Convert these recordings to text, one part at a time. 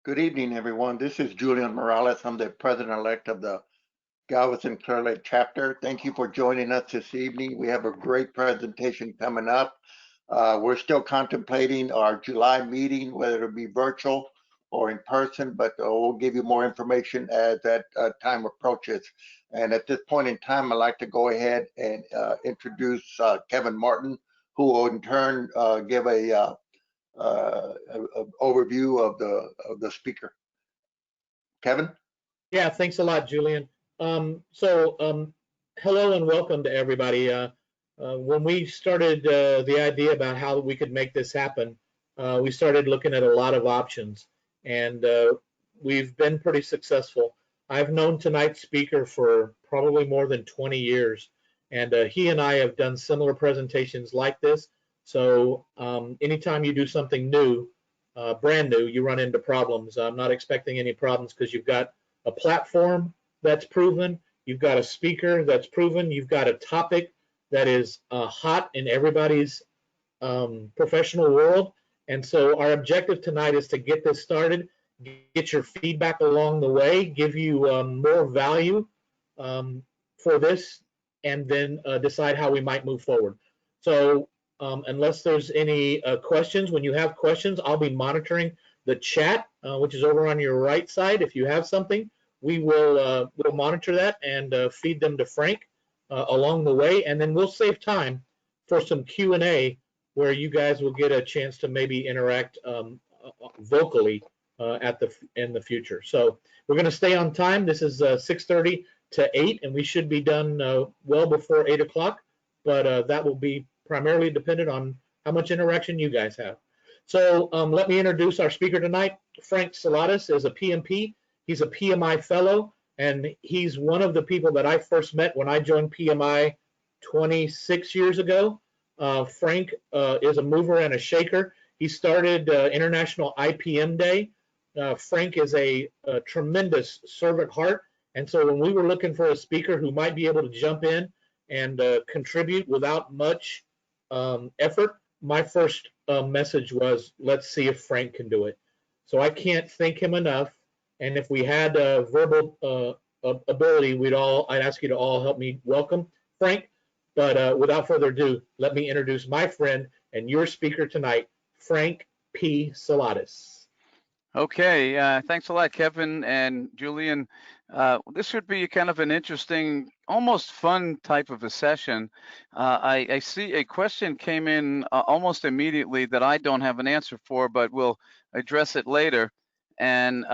Good evening, everyone. This is Julian Morales. I'm the president-elect of the Galveston Clear Lake chapter. Thank you for joining us this evening. We have a great presentation coming up. We're still contemplating our July meeting, whether it be virtual or in person, but we'll give you more information as that time approaches. And at this point in time, I'd like to go ahead and introduce Kevin Martin, who will in turn give a overview of the speaker. Kevin? Yeah, thanks a lot, Julian. Hello and welcome to everybody. When we started the idea about how we could make this happen, we started looking at a lot of options, and we've been pretty successful. I've known tonight's speaker for probably more than 20 years, and he and I have done similar presentations like this. So anytime you do something new, brand new, you run into problems. I'm not expecting any problems because you've got a platform that's proven, you've got a speaker that's proven, you've got a topic that is hot in everybody's professional world. And so our objective tonight is to get this started, get your feedback along the way, give you more value for this, and then decide how we might move forward. So unless there's any questions, when you have questions, I'll be monitoring the chat, which is over on your right side. If you have something, we'll monitor that and feed them to Frank along the way, and then we'll save time for some Q&A where you guys will get a chance to maybe interact vocally in the future. So we're going to stay on time. This is 6:30 to 8, and we should be done well before 8 o'clock, but that will be primarily dependent on how much interaction you guys have. So let me introduce our speaker tonight. Frank Saladis is a PMP. He's a PMI fellow, and he's one of the people that I first met when I joined PMI 26 years ago. Frank is a mover and a shaker. He started International IPM Day. Frank is a tremendous servant heart, and so when we were looking for a speaker who might be able to jump in and contribute without much effort, my first message was, let's see if Frank can do it. So I can't thank him enough, and if we had verbal ability, I'd ask you to all help me welcome Frank. But without further ado, let me introduce my friend and your speaker tonight, Frank P. Saladis. Okay, thanks a lot, Kevin and Julian. This would be kind of an interesting, almost fun type of a session. I see a question came in almost immediately that I don't have an answer for, but we'll address it later. And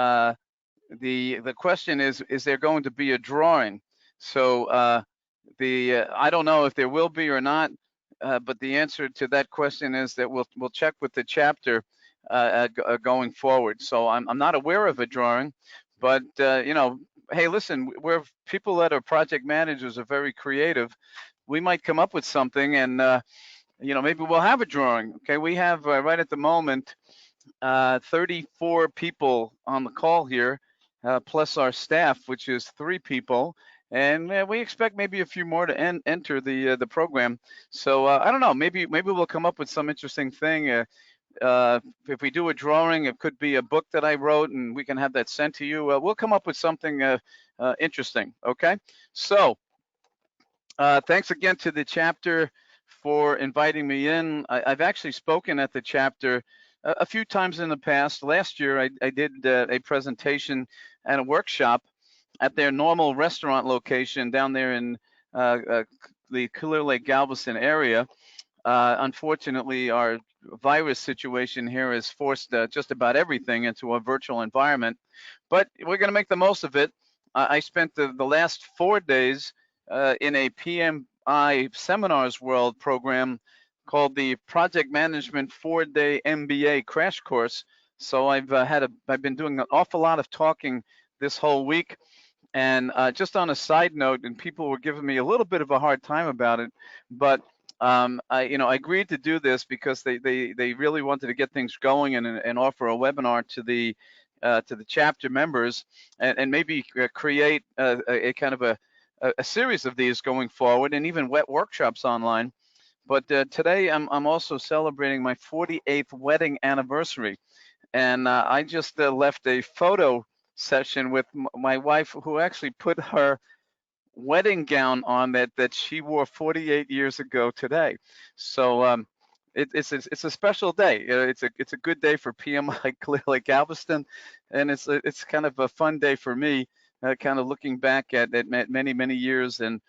the question is there going to be a drawing? So I don't know if there will be or not, but the answer to that question is that we'll check with the chapter going forward. So I'm not aware of a drawing, but you know, hey, listen, we're people that are project managers are very creative. We might come up with something, and you know, maybe we'll have a drawing. Okay, we have right at the moment 34 people on the call here, plus our staff, which is 3 people. And we expect maybe a few more to enter the program. So I don't know. Maybe we'll come up with some interesting thing. If we do a drawing, it could be a book that I wrote, and we can have that sent to you. We'll come up with something interesting. Okay. So thanks again to the chapter for inviting me in. I've actually spoken at the chapter a few times in the past. Last year, I did a presentation and a workshop at their normal restaurant location down there in the Clear Lake Galveston area. Unfortunately, our virus situation here has forced just about everything into a virtual environment, but we're going to make the most of it. I spent the last 4 days in a PMI Seminars World program called the Project Management 4-Day MBA Crash Course. So I've been doing an awful lot of talking this whole week. And just on a side note, and people were giving me a little bit of a hard time about it, but I agreed to do this because they really wanted to get things going and offer a webinar to the chapter members and maybe create a kind of a series of these going forward, and even workshops online. But today I'm also celebrating my 48th wedding anniversary. and I just left a photo session with my wife, who actually put her wedding gown on that she wore 48 years ago today. So it's a special day. It's a good day for PMI clearly Galveston, and it's kind of a fun day for me, kind of looking back at many years. And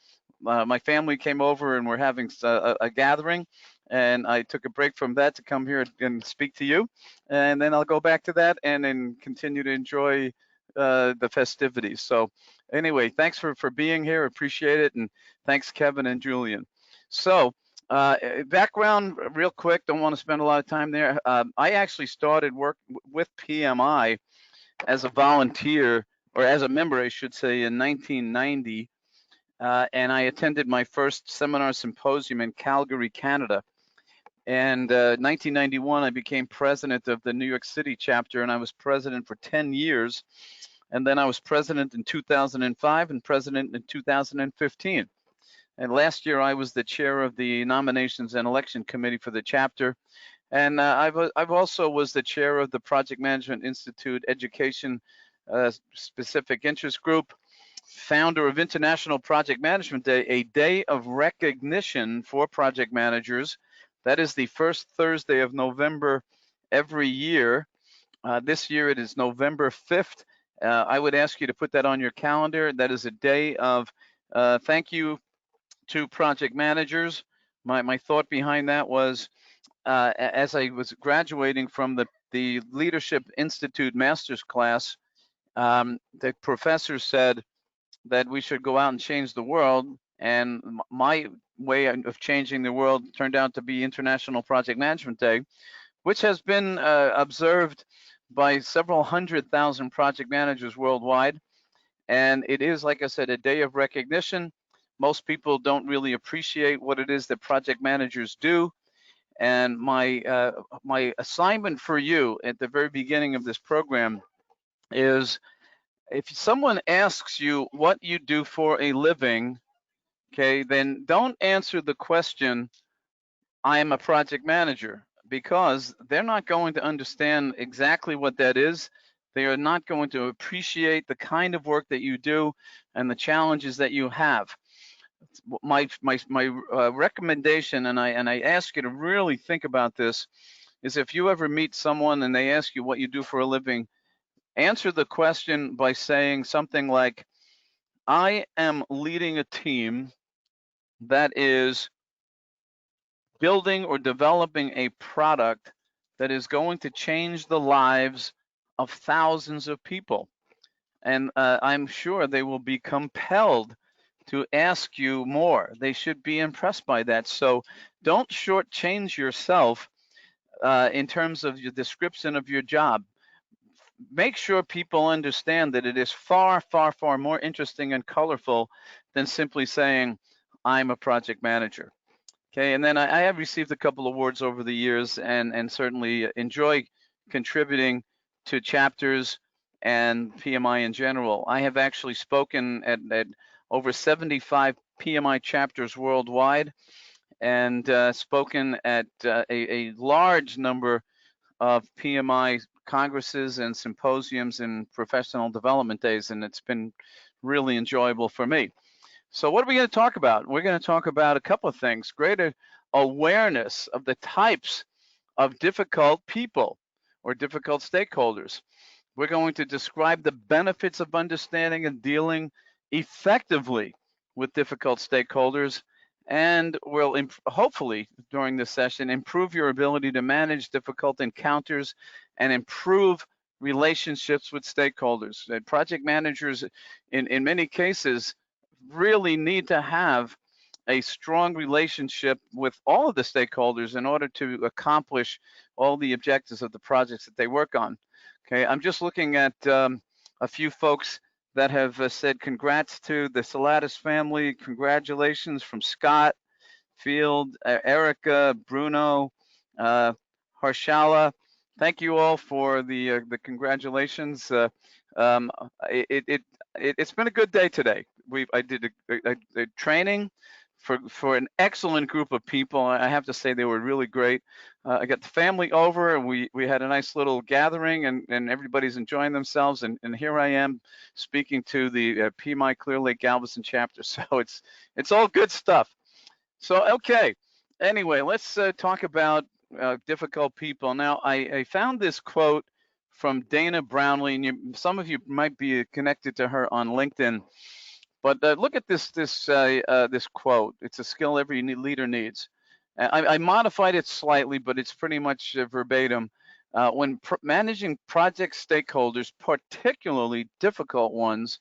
my family came over and we're having a gathering, and I took a break from that to come here and speak to you, and then I'll go back to that and then continue to enjoy the festivities. So anyway, thanks for being here. Appreciate it. And thanks, Kevin and Julian. So background real quick, don't want to spend a lot of time there. I actually started work with PMI as a volunteer, or as a member, I should say, in 1990. And I attended my first seminar symposium in Calgary, Canada. And 1991, I became president of the New York City chapter, and I was president for 10 years. And then I was president in 2005 and president in 2015. And last year I was the chair of the Nominations and Election Committee for the chapter. And I've also was the chair of the Project Management Institute Education Specific Interest Group, founder of International Project Management Day, a day of recognition for project managers. That is the first Thursday of November every year. This year it is November 5th. I would ask you to put that on your calendar. That is a day of thank you to project managers. My thought behind that was, as I was graduating from the Leadership Institute master's class, the professor said that we should go out and change the world. And my way of changing the world turned out to be International Project Management Day, which has been observed by several 100,000 project managers worldwide. And it is, like I said, a day of recognition. Most people don't really appreciate what it is that project managers do. And my assignment for you at the very beginning of this program is, if someone asks you what you do for a living, okay, then don't answer the question, I am a project manager, because they're not going to understand exactly what that is. They are not going to appreciate the kind of work that you do and the challenges that you have. My recommendation, and I ask you to really think about this, is if you ever meet someone and they ask you what you do for a living, answer the question by saying something like, I am leading a team that is building or developing a product that is going to change the lives of thousands of people. And I'm sure they will be compelled to ask you more. They should be impressed by that. So don't shortchange yourself in terms of your description of your job. Make sure people understand that it is far more interesting and colorful than simply saying, I'm a project manager. Okay, and then I have received a couple awards over the years, and certainly enjoy contributing to chapters and PMI in general. I have actually spoken at over 75 PMI chapters worldwide, and spoken at a large number of PMI congresses and symposiums and professional development days, and it's been really enjoyable for me. So what are we going to talk about? We're going to talk about a couple of things: greater awareness of the types of difficult people or difficult stakeholders. We're going to describe the benefits of understanding and dealing effectively with difficult stakeholders, and we'll hopefully during this session improve your ability to manage difficult encounters and improve relationships with stakeholders. Project managers in many cases really need to have a strong relationship with all of the stakeholders in order to accomplish all the objectives of the projects that they work on. Okay, I'm just looking at a few folks that have said congrats to the Saladis family. Congratulations from Scott, Field, Erica, Bruno, Harshala. Thank you all for the congratulations. It's been a good day today. I did a training for an excellent group of people. I have to say they were really great. I got the family over, and we had a nice little gathering, and everybody's enjoying themselves. And here I am speaking to the PMI Clear Lake Galveston chapter. So it's all good stuff. So okay. Anyway, let's talk about difficult people. Now, I found this quote from Dana Brownlee, and some of you might be connected to her on LinkedIn. But look at this quote. It's a skill every leader needs. I modified it slightly, but it's pretty much verbatim. When managing project stakeholders, particularly difficult ones,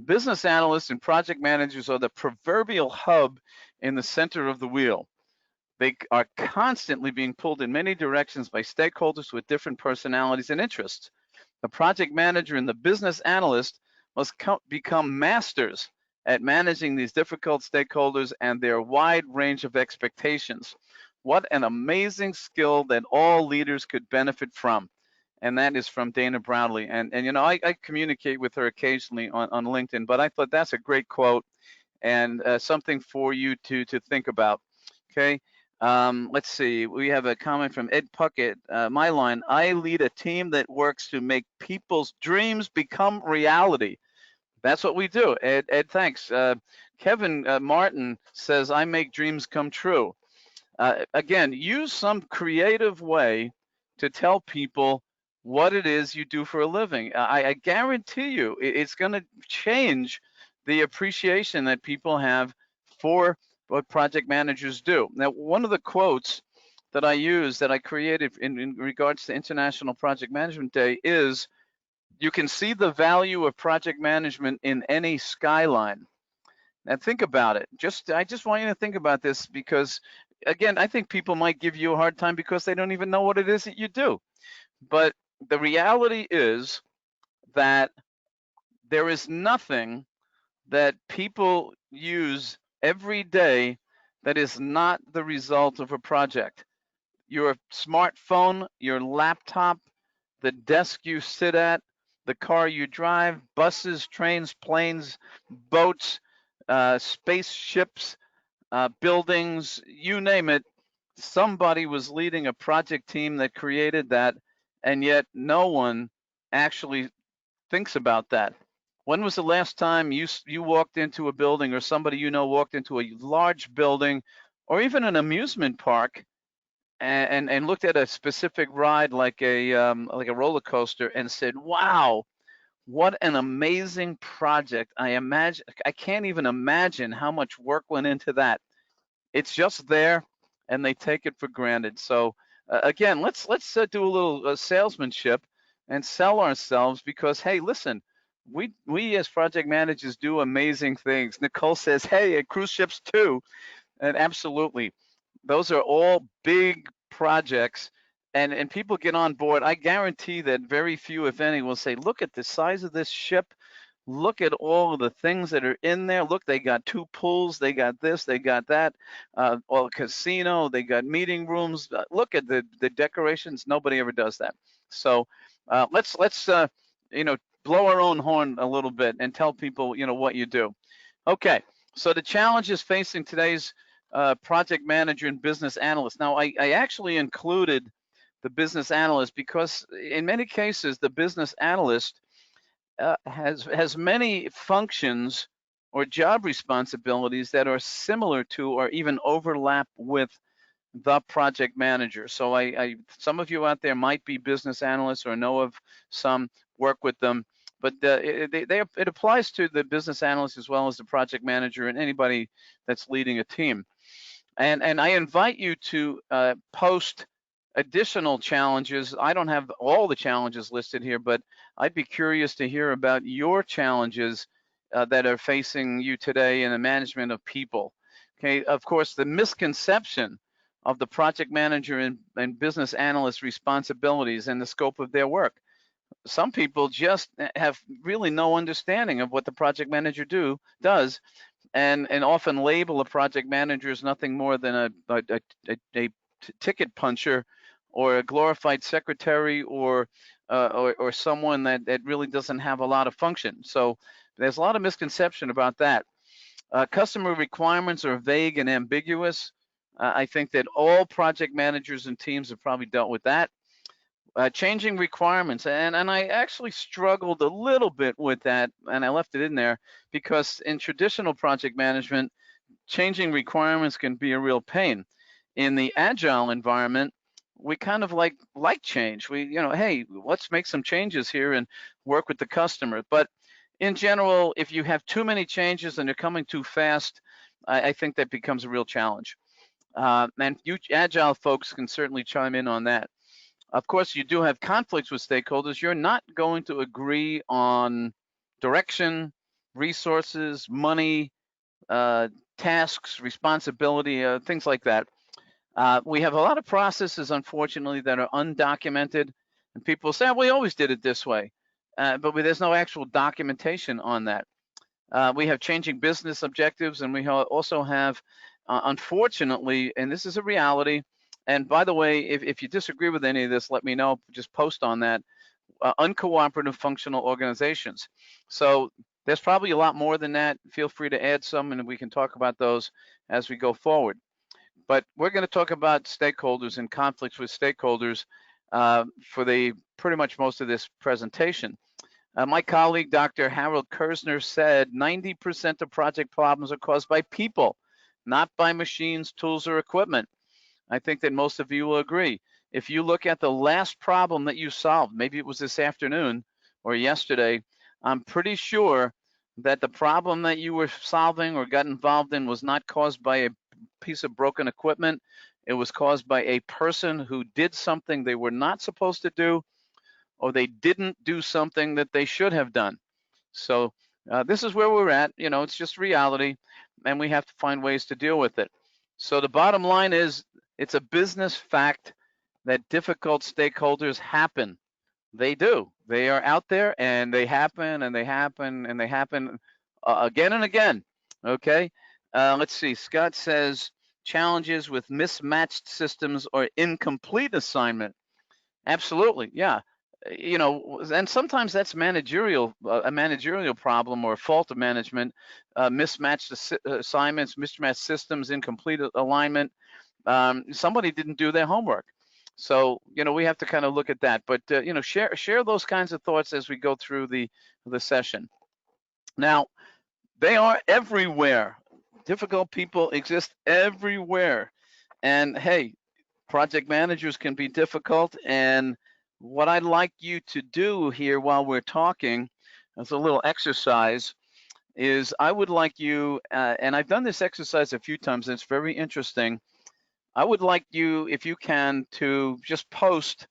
business analysts and project managers are the proverbial hub in the center of the wheel. They are constantly being pulled in many directions by stakeholders with different personalities and interests. The project manager and the business analyst must become masters at managing these difficult stakeholders and their wide range of expectations. What an amazing skill that all leaders could benefit from. And that is from Dana Brownlee. And you know, I communicate with her occasionally on LinkedIn, but I thought that's a great quote and something for you to think about. Okay. Let's see, we have a comment from Ed Puckett. My line, I lead a team that works to make people's dreams become reality. That's what we do. Ed, thanks. Kevin Martin says, I make dreams come true. Again, use some creative way to tell people what it is you do for a living. I guarantee you it's going to change the appreciation that people have for what project managers do. Now, one of the quotes that I use that I created in regards to International Project Management Day is, you can see the value of project management in any skyline. Now think about it. I just want you to think about this, because again, I think people might give you a hard time because they don't even know what it is that you do. But the reality is that there is nothing that people use every day that is not the result of a project. Your smartphone, your laptop, the desk you sit at, the car you drive, buses, trains, planes, boats, spaceships, buildings, you name it. Somebody was leading a project team that created that, and yet no one actually thinks about that. When was the last time you walked into a building, or somebody you know walked into a large building, or even an amusement park, and looked at a specific ride like a roller coaster and said, "Wow, what an amazing project!" I can't even imagine how much work went into that. It's just there, and they take it for granted. So again, let's do a little salesmanship and sell ourselves, because hey, listen, we as project managers do amazing things. Nicole says, hey, cruise ships too, and absolutely, those are all big projects, and people get on board. I guarantee that very few, if any, will say, look at the size of this ship. Look at all of the things that are in there. Look, they got 2 pools, they got this, they got that, well, casino, they got meeting rooms. Look at the decorations. Nobody ever does that. So let's you know, blow our own horn a little bit and tell people, you know, what you do. Okay, so the challenges facing today's project manager and business analyst. Now, I actually included the business analyst because in many cases, the business analyst has many functions or job responsibilities that are similar to or even overlap with the project manager. So some of you out there might be business analysts or know of some, work with them, but it applies to the business analyst as well as the project manager and anybody that's leading a team. And I invite you to post additional challenges. I don't have all the challenges listed here, but I'd be curious to hear about your challenges that are facing you today in the management of people. Okay, of course, the misconception of the project manager and business analyst responsibilities and the scope of their work. Some people just have really no understanding of what the project manager does, and often label a project manager as nothing more than a ticket puncher or a glorified secretary or someone that really doesn't have a lot of function. So there's a lot of misconception about that. Customer requirements are vague and ambiguous. I think that all project managers and teams have probably dealt with that. Changing requirements, and I actually struggled a little bit with that, and I left it in there because in traditional project management, changing requirements can be a real pain. In the agile environment, we kind of like change. We, hey, let's make some changes here and work with the customer. But in general, if you have too many changes and they're coming too fast, I think that becomes a real challenge. And you agile folks can certainly chime in on that. Of course, you do have conflicts with stakeholders. You're not going to agree on direction, resources, money, tasks, responsibility, things like that. We have a lot of processes, unfortunately, that are undocumented, and people say, we always did it this way, but there's no actual documentation on that. We have changing business objectives, and we also have, unfortunately, and this is a reality, and by the way, if you disagree with any of this, let me know, just post on that, uncooperative functional organizations. So there's probably a lot more than that. Feel free to add some, and we can talk about those as we go forward. But we're going to talk about stakeholders and conflicts with stakeholders for the pretty much most of this presentation. My colleague, Dr. Harold Kersner, said 90% of project problems are caused by people, not by machines, tools, or equipment. I think that most of you will agree. If you look at the last problem that you solved, maybe it was this afternoon or yesterday, I'm pretty sure that the problem that you were solving or got involved in was not caused by a piece of broken equipment. It was caused by a person who did something they were not supposed to do, or they didn't do something that they should have done. So this is where we're at. It's just reality, and we have to find ways to deal with it. So the bottom line is, it's a business fact that difficult stakeholders happen. They do. They are out there, and they happen, and they happen, and they happen again and again. Okay. Let's see. Scott says challenges with mismatched systems or incomplete assignment. Absolutely. Yeah. And sometimes that's managerial, a managerial problem or a fault of management, mismatched assignments, mismatched systems, incomplete alignment. Somebody didn't do their homework. So, we have to kind of look at that, but, share those kinds of thoughts as we go through the session. Now, they are everywhere. Difficult people exist everywhere. And hey, project managers can be difficult. And what I'd like you to do here while we're talking, as a little exercise, is I would like you, and I've done this exercise a few times, and it's very interesting. I would like you, if you can, to just post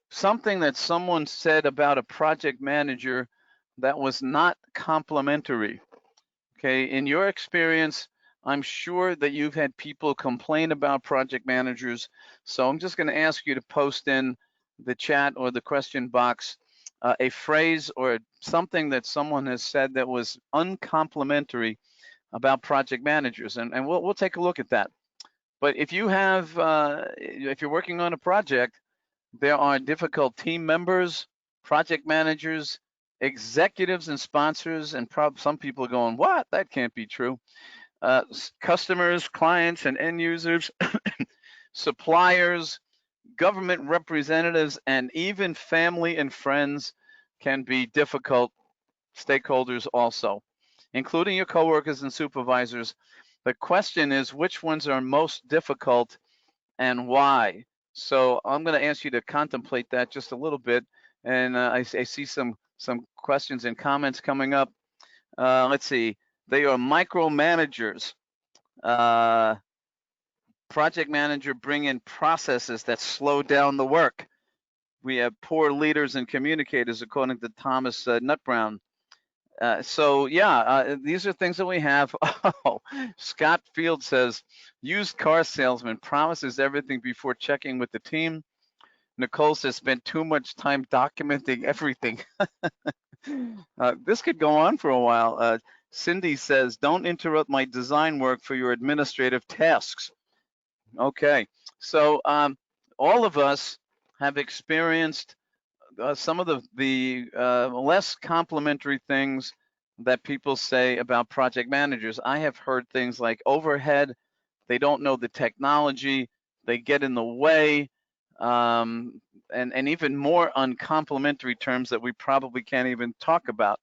something that someone said about a project manager that was not complimentary. Okay, in your experience, I'm sure that you've had people complain about project managers. So I'm just going to ask you to post in the chat or the question box a phrase or something that someone has said that was uncomplimentary about project managers, and we'll take a look at that. But if you have, if you're working on a project, there are difficult team members, project managers, executives and sponsors, and some people are going, what? That can't be true. Customers, clients, and end users, suppliers, government representatives, and even family and friends can be difficult stakeholders also, including your coworkers and supervisors. The question is, which ones are most difficult and why? So I'm going to ask you to contemplate that just a little bit. And I see some questions and comments coming up. Let's see. They are micromanagers. Project manager bring in processes that slow down the work. We have poor leaders and communicators, according to Thomas Nutbrown. So yeah, these are things that we have. Oh, Scott Field says, used car salesman promises everything before checking with the team. Nicole says, spent too much time documenting everything. This could go on for a while. Cindy says, don't interrupt my design work for your administrative tasks. Okay, so all of us have experienced some of the less complimentary things that people say about project managers. I have heard things like overhead, they don't know the technology, they get in the way, and even more uncomplimentary terms that we probably can't even talk about.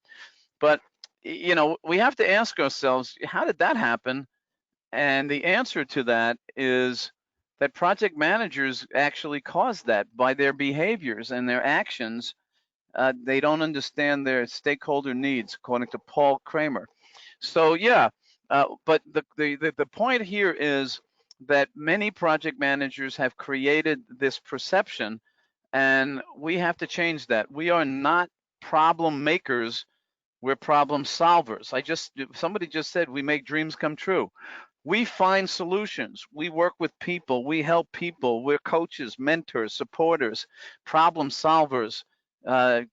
But we have to ask ourselves, how did that happen? And the answer to that is that project managers actually cause that by their behaviors and their actions. They don't understand their stakeholder needs, according to Paul Kramer. So yeah, but the point here is that many project managers have created this perception, and we have to change that. We are not problem makers, we're problem solvers. Somebody just said we make dreams come true. We find solutions. We work with people. We help people. We're coaches, mentors, supporters, problem solvers,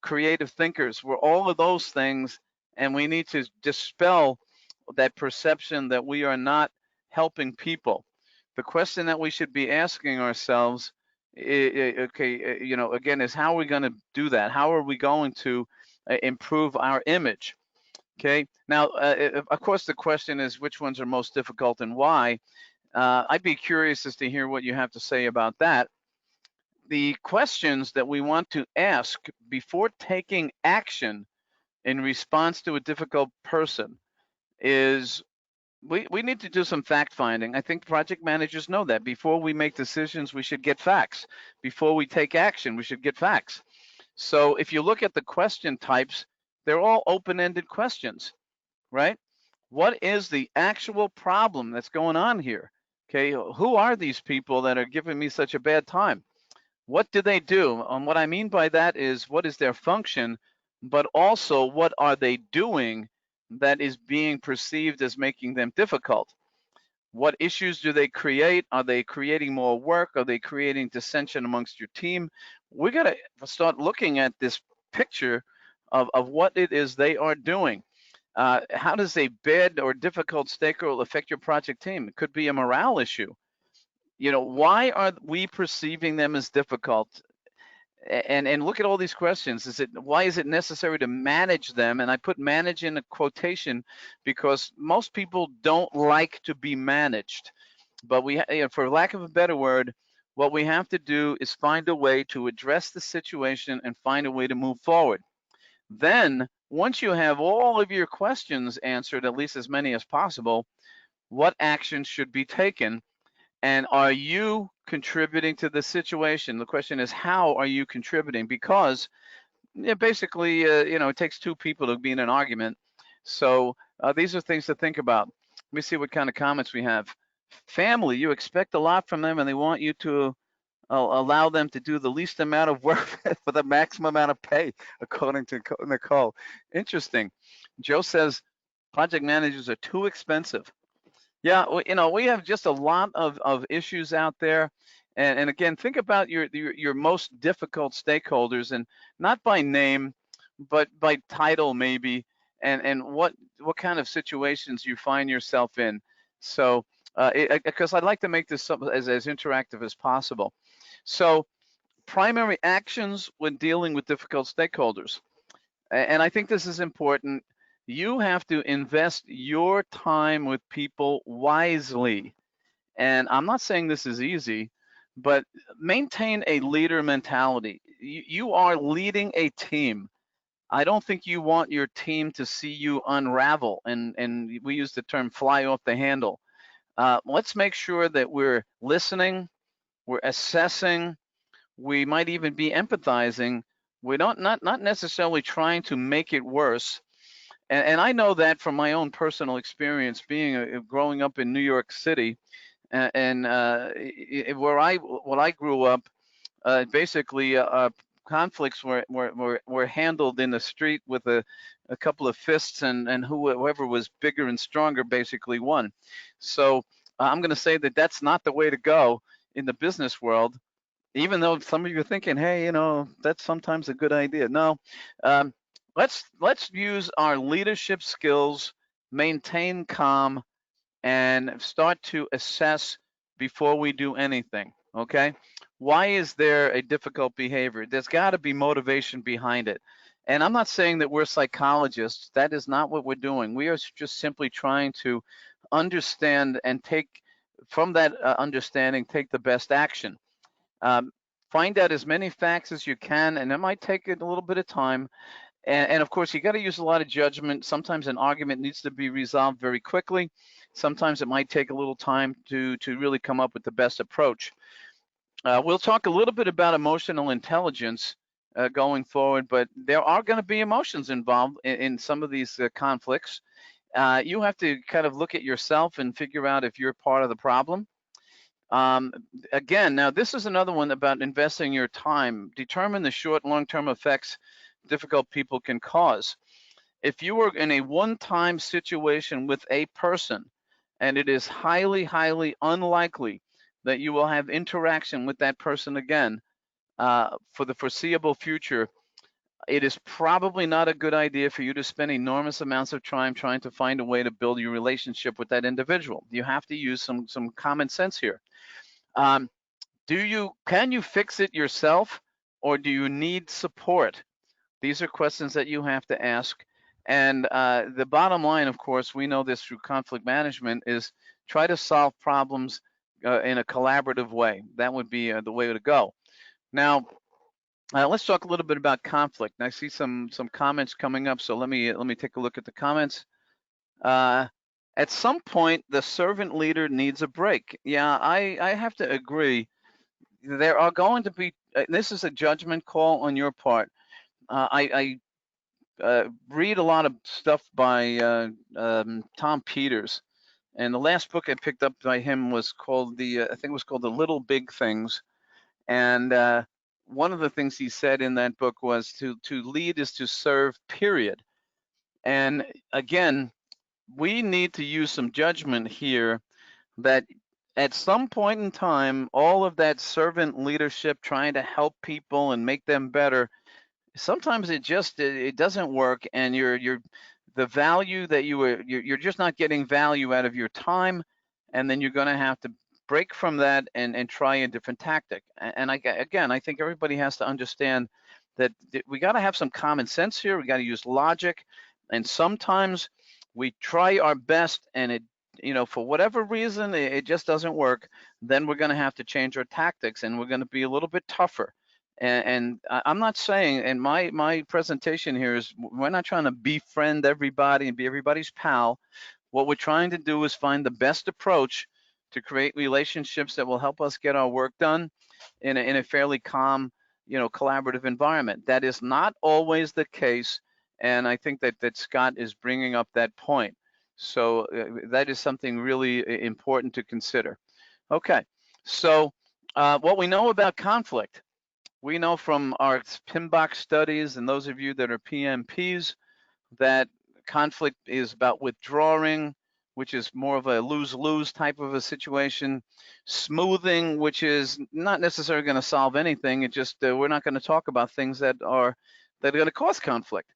creative thinkers. We're all of those things, and we need to dispel that perception that we are not helping people. The question that we should be asking ourselves, again, is how are we going to do that? How are we going to improve our image? Okay. Now, of course, the question is which ones are most difficult and why. I'd be curious as to hear what you have to say about that. The questions that we want to ask before taking action in response to a difficult person is we need to do some fact finding. I think project managers know that. Before we make decisions, we should get facts. Before we take action, we should get facts. So if you look at the question types, they're all open-ended questions, right? What is the actual problem that's going on here? Okay, who are these people that are giving me such a bad time? What do they do? And what I mean by that is what is their function, but also what are they doing that is being perceived as making them difficult? What issues do they create? Are they creating more work? Are they creating dissension amongst your team? We got to start looking at this picture of what it is they are doing. How does a bad or difficult stakeholder affect your project team? It could be a morale issue. Why are we perceiving them as difficult? And look at all these questions. Why is it necessary to manage them? And I put manage in a quotation because most people don't like to be managed. But for lack of a better word, what we have to do is find a way to address the situation and find a way to move forward. Then, once you have all of your questions answered, at least as many as possible, what actions should be taken? And are you contributing to the situation? The question is, how are you contributing? Because basically, it takes two people to be in an argument. So these are things to think about. Let me see what kind of comments we have. Family, you expect a lot from them and they want you to allow them to do the least amount of work for the maximum amount of pay, according to Nicole. Interesting. Joe says project managers are too expensive. Yeah, we have just a lot of issues out there. And again, think about your most difficult stakeholders, and not by name, but by title maybe, and what kind of situations you find yourself in. So, because I'd like to make this as interactive as possible. So, primary actions when dealing with difficult stakeholders. And I think this is important. You have to invest your time with people wisely. And I'm not saying this is easy, but maintain a leader mentality. You are leading a team. I don't think you want your team to see you unravel. And we use the term fly off the handle. Let's make sure that we're listening, we're assessing, we might even be empathizing. We're not necessarily trying to make it worse. And I know that from my own personal experience, growing up in New York City, and where I grew up, basically conflicts were handled in the street with a couple of fists, and whoever was bigger and stronger basically won. So I'm going to say that that's not the way to go in the business world. Even though some of you are thinking, hey, that's sometimes a good idea. No, let's use our leadership skills, maintain calm, and start to assess before we do anything, okay? Why is there a difficult behavior? There's got to be motivation behind it. And I'm not saying that we're psychologists. That is not what we're doing. We are just simply trying to understand and take from that understanding, take the best action. Um, find out as many facts as you can, and it might take a little bit of time. And of course, you got to use a lot of judgment. Sometimes an argument needs to be resolved very quickly. Sometimes it might take a little time to really come up with the best approach. We'll talk a little bit about emotional intelligence going forward, but there are going to be emotions involved in some of these conflicts. You have to kind of look at yourself and figure out if you're part of the problem. Again, now this is another one about investing your time. Determine the short and long-term effects difficult people can cause. If you are in a one-time situation with a person, and it is highly, highly unlikely that you will have interaction with that person again for the foreseeable future, it is probably not a good idea for you to spend enormous amounts of time trying to find a way to build your relationship with that individual. You have to use some common sense here. Can you fix it yourself, or do you need support? These are questions that you have to ask. And the bottom line, of course, we know this through conflict management, is try to solve problems in a collaborative way. That would be the way to go. Now, let's talk a little bit about conflict. And I see some comments coming up, so let me take a look at the comments. At some point, the servant leader needs a break. Yeah, I have to agree. There are going to be, this is a judgment call on your part. I read a lot of stuff by Tom Peters, and the last book I picked up by him was called I think it was called The Little Big Things. And one of the things he said in that book was to lead is to serve, period. And again, we need to use some judgment here that at some point in time, all of that servant leadership, trying to help people and make them better, sometimes it doesn't work, and the value that you're just not getting value out of your time, and then you're going to have to break from that and try a different tactic. And again, I think everybody has to understand that we got to have some common sense here. We got to use logic, and sometimes we try our best, and it, for whatever reason, it just doesn't work. Then we're going to have to change our tactics, and we're going to be a little bit tougher. And I'm not saying, and my presentation here is, we're not trying to befriend everybody and be everybody's pal. What we're trying to do is find the best approach to create relationships that will help us get our work done in a fairly calm, collaborative environment. That is not always the case, and I think that Scott is bringing up that point. So that is something really important to consider. Okay, so what we know about conflict. We know from our PMBOK studies, and those of you that are PMPs, that conflict is about withdrawing, which is more of a lose-lose type of a situation. Smoothing, which is not necessarily going to solve anything. It just, we're not going to talk about things that are going to cause conflict.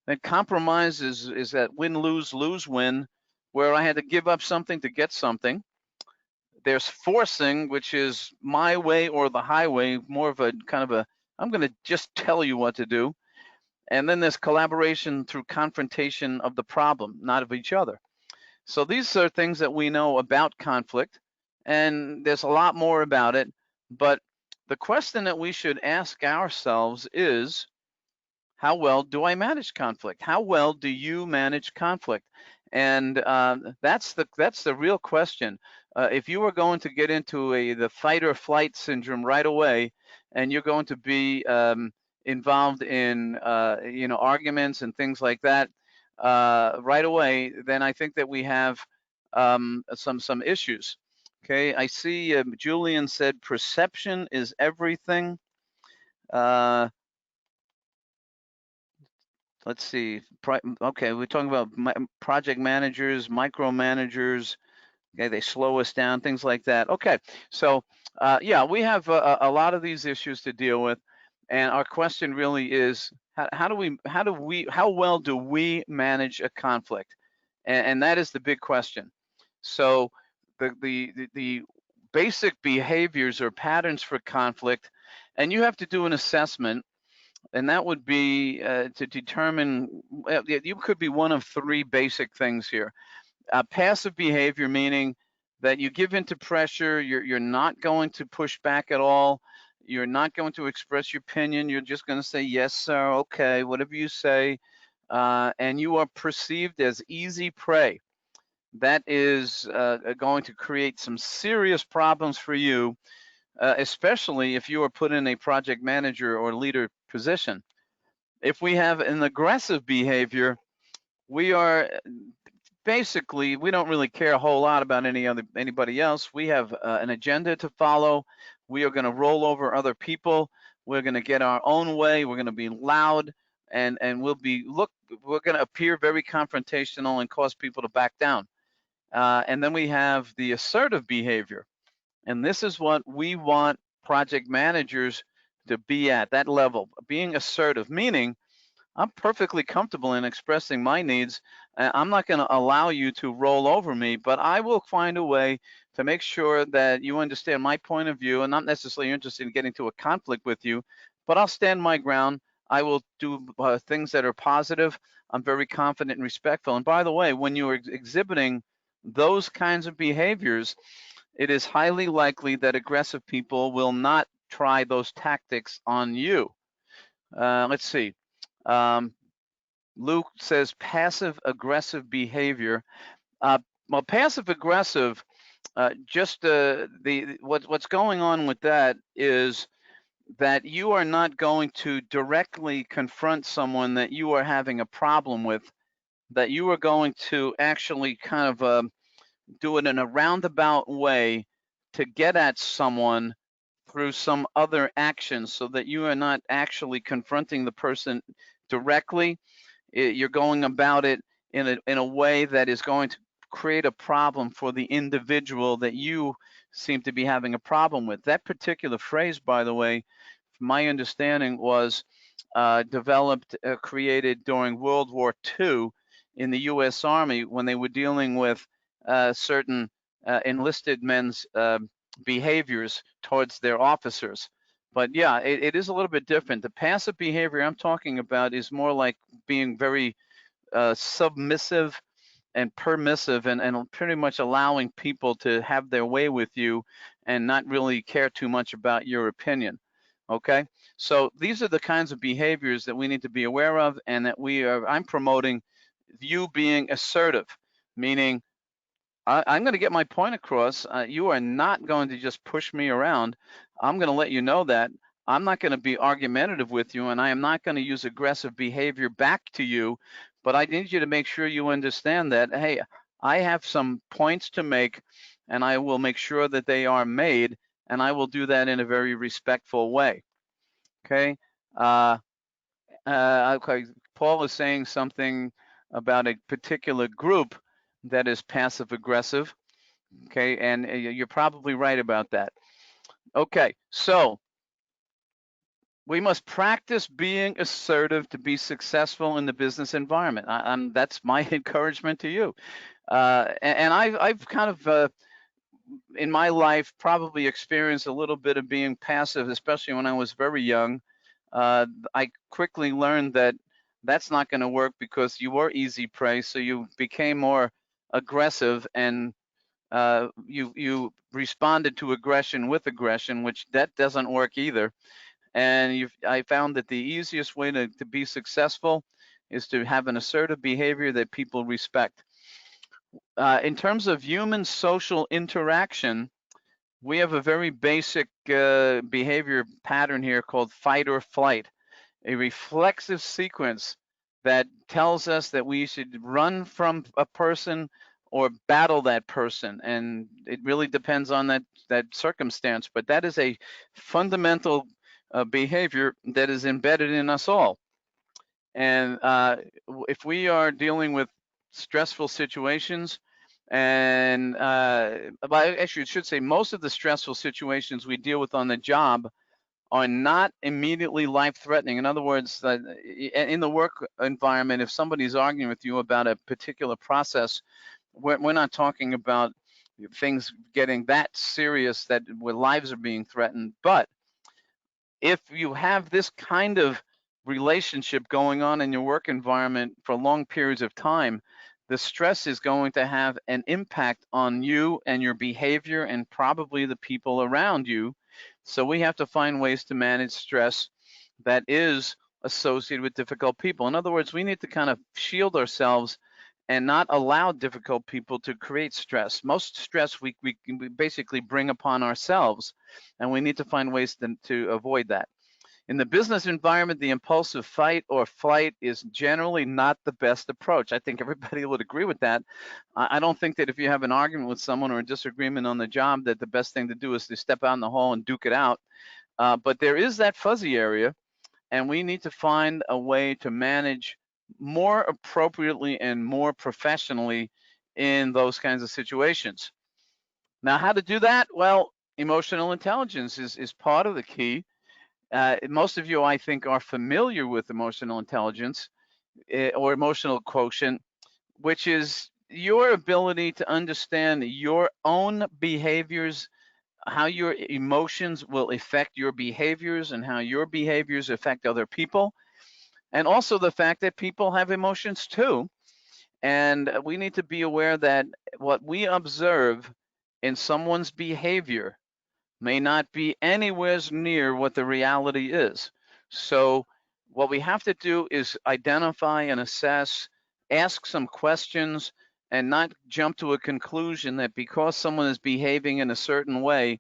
And compromise is that win-lose, lose-win, where I had to give up something to get something. There's forcing, which is my way or the highway, more of a kind of I'm going to just tell you what to do. And then there's collaboration through confrontation of the problem, not of each other. So these are things that we know about conflict, and there's a lot more about it. But the question that we should ask ourselves is, how well do I manage conflict? How well do you manage conflict? And that's the real question. If you are going to get into the fight or flight syndrome right away, and you're going to be involved in arguments and things like that right away, then I think that we have some issues. Okay, I see Julian said perception is everything. Let's see. Okay, we're talking about project managers, micromanagers. Okay, they slow us down, things like that. Okay, so yeah, we have a lot of these issues to deal with, and our question really is, how well do we manage a conflict? And that is the big question. So the basic behaviors or patterns for conflict, and you have to do an assessment. and that would be to determine, you could be one of three basic things here. Passive behavior, meaning that you give into pressure, you're not going to push back at all, you're not going to express your opinion, you're just going to say, yes, sir, okay, whatever you say, and you are perceived as easy prey. That is going to create some serious problems for you, especially if you are put in a project manager or leader position. If we have an aggressive behavior, we are basically, we don't really care a whole lot about anybody else. We have an agenda to follow. We are going to roll over other people. We're going to get our own way. We're going to be loud, and we're going to appear very confrontational and cause people to back down. And then we have the assertive behavior. And this is what we want project managers to be at, that level, being assertive, meaning I'm perfectly comfortable in expressing my needs. I'm not going to allow you to roll over me, but I will find a way to make sure that you understand my point of view. And not necessarily interested in getting to a conflict with you, but I'll stand my ground. I will do things that are positive. I'm very confident and respectful. And by the way, when you are exhibiting those kinds of behaviors, it is highly likely that aggressive people will not try those tactics on you. Let's see. Luke says passive aggressive behavior. Well, passive aggressive, what's going on with that is that you are not going to directly confront someone that you are having a problem with, that you are going to actually kind of do it in a roundabout way to get at someone through some other action, so that you are not actually confronting the person directly. You're going about it in a way that is going to create a problem for the individual that you seem to be having a problem with. That particular phrase, by the way, from my understanding, was created during World War II in the U.S. Army, when they were dealing with certain enlisted men's behaviors towards their officers. But yeah, it is a little bit different. The passive behavior I'm talking about is more like being very submissive and permissive, and pretty much allowing people to have their way with you and not really care too much about your opinion. Okay, so these are the kinds of behaviors that we need to be aware of, and that I'm promoting you being assertive, meaning I'm going to get my point across. You are not going to just push me around. I'm going to let you know that I'm not going to be argumentative with you, and I am not going to use aggressive behavior back to you. But I need you to make sure you understand that, hey, I have some points to make, and I will make sure that they are made, and I will do that in a very respectful way. Okay. Okay. Paul is saying something about a particular group that is passive aggressive. Okay, and you're probably right about that. Okay, so we must practice being assertive to be successful in the business environment. That's my encouragement to you. And I've kind of, in my life, probably experienced a little bit of being passive, especially when I was very young. I quickly learned that that's not going to work, because you were easy prey, so you became more aggressive, and you responded to aggression with aggression, which that doesn't work either. And I found that the easiest way to be successful is to have an assertive behavior that people respect. In terms of human social interaction, we have a very basic behavior pattern here called fight or flight, a reflexive sequence that tells us that we should run from a person or battle that person. And it really depends on that circumstance, but that is a fundamental behavior that is embedded in us all. And if we are dealing with stressful situations, and actually, I should say most of the stressful situations we deal with on the job are not immediately life-threatening. In other words, in the work environment, if somebody's arguing with you about a particular process, we're not talking about things getting that serious that where lives are being threatened. But if you have this kind of relationship going on in your work environment for long periods of time, the stress is going to have an impact on you and your behavior and probably the people around you. So we have to find ways to manage stress that is associated with difficult people. In other words, we need to kind of shield ourselves and not allow difficult people to create stress. Most stress we basically bring upon ourselves, and we need to find ways to avoid that. In the business environment, the impulsive fight or flight is generally not the best approach. I think everybody would agree with that. I don't think that if you have an argument with someone or a disagreement on the job, that the best thing to do is to step out in the hall and duke it out. But there is that fuzzy area, and we need to find a way to manage more appropriately and more professionally in those kinds of situations. Now, how to do that? Well, emotional intelligence is part of the key. Most of you, I think, are familiar with emotional intelligence or emotional quotient, which is your ability to understand your own behaviors, how your emotions will affect your behaviors and how your behaviors affect other people, and also the fact that people have emotions too. And we need to be aware that what we observe in someone's behavior may not be anywhere near what the reality is. So what we have to do is identify and assess, ask some questions, and not jump to a conclusion that because someone is behaving in a certain way,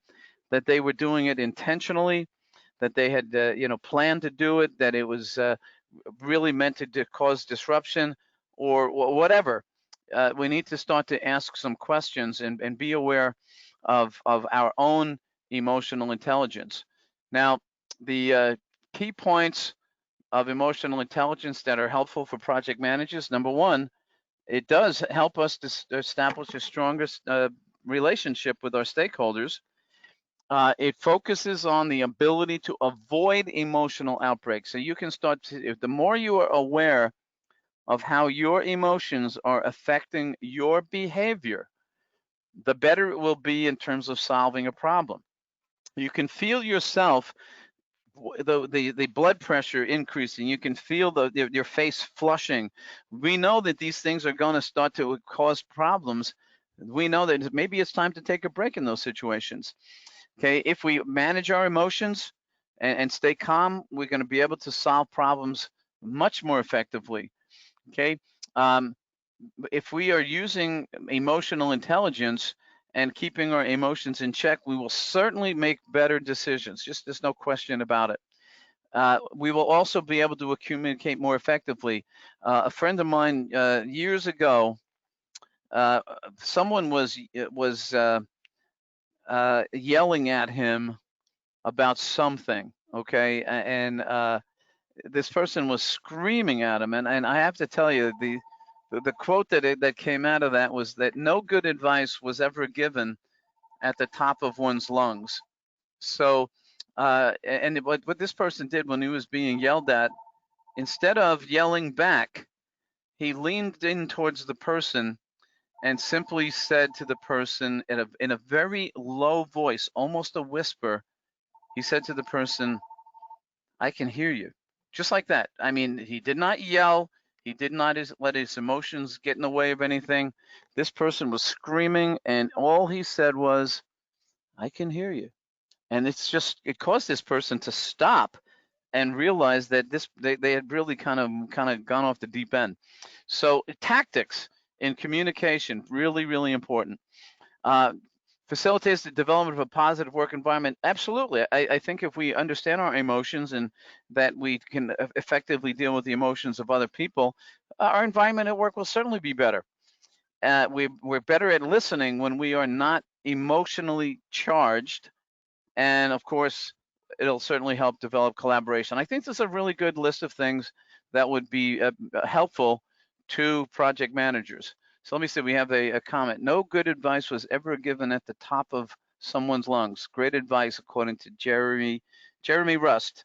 that they were doing it intentionally, that they had planned to do it, that it was really meant to cause disruption or whatever. We need to start to ask some questions and be aware of our own emotional intelligence. Now, the key points of emotional intelligence that are helpful for project managers: number one, it does help us to establish a stronger relationship with our stakeholders. It focuses on the ability to avoid emotional outbreaks. So you can start to, the more you are aware of how your emotions are affecting your behavior, the better it will be in terms of solving a problem. You can feel yourself, the blood pressure increasing. You can feel your face flushing. We know that these things are going to start to cause problems. We know that maybe it's time to take a break in those situations. Okay, if we manage our emotions and stay calm, we're going to be able to solve problems much more effectively. Okay, if we are using emotional intelligence and keeping our emotions in check, we will certainly make better decisions. There's no question about it. We will also be able to communicate more effectively. A friend of mine years ago, someone was yelling at him about something, okay, and this person was screaming at him, and I have to tell you, the quote that came out of that was that no good advice was ever given at the top of one's lungs. So, and what this person did when he was being yelled at, instead of yelling back, he leaned in towards the person and simply said to the person in a very low voice, almost a whisper, he said to the person, "I can hear you." Just like that. I mean, he did not yell. He did not let his emotions get in the way of anything. This person was screaming, and all he said was, "I can hear you." And it caused this person to stop and realize that they had really kind of gone off the deep end. So tactics in communication, really, really important. Facilitates the development of a positive work environment. Absolutely. I think if we understand our emotions and that we can effectively deal with the emotions of other people, our environment at work will certainly be better. We're better at listening when we are not emotionally charged. And of course, it'll certainly help develop collaboration. I think there's a really good list of things that would be helpful to project managers. So let me see, we have a comment. No good advice was ever given at the top of someone's lungs. Great advice, according to Jeremy Rust.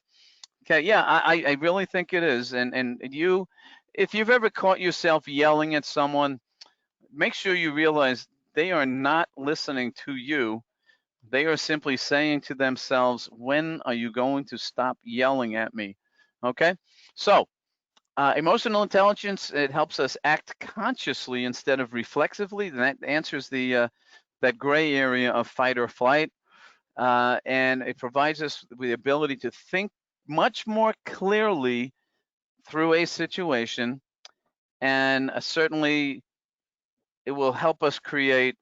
Okay, yeah, I really think it is. And you, if you've ever caught yourself yelling at someone, make sure you realize they are not listening to you. They are simply saying to themselves, when are you going to stop yelling at me? Okay, So emotional intelligence, it helps us act consciously instead of reflexively, and that answers the that gray area of fight or flight, and it provides us with the ability to think much more clearly through a situation, and certainly it will help us create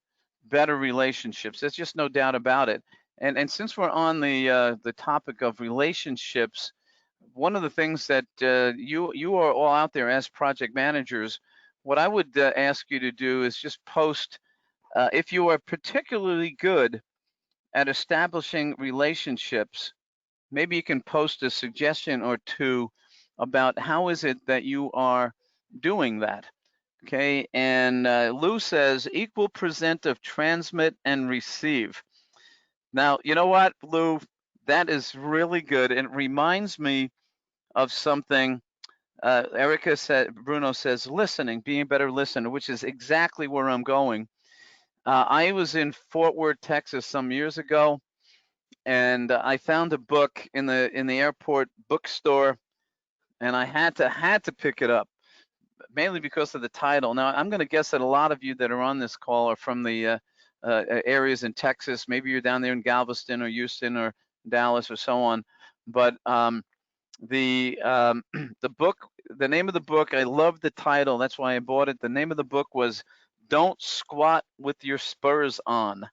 better relationships. There's just no doubt about it. And since we're on the topic of relationships, one of the things that you are all out there as project managers, what I would ask you to do is just post, if you are particularly good at establishing relationships, maybe you can post a suggestion or two about how is it that you are doing that. Okay, and Lou says equal percent of transmit and receive. Now, you know what, Lou, that is really good. It reminds me of something. Erica said, Bruno says, listening, being a better listener, which is exactly where I'm going. I was in Fort Worth, Texas, some years ago, and I found a book in the airport bookstore, and I had to pick it up, mainly because of the title. Now, I'm going to guess that a lot of you that are on this call are from the areas in Texas. Maybe you're down there in Galveston or Houston or Dallas or so on. But the book, the name of the book, I love the title. That's why I bought it. The name of the book was "Don't Squat with Your Spurs On."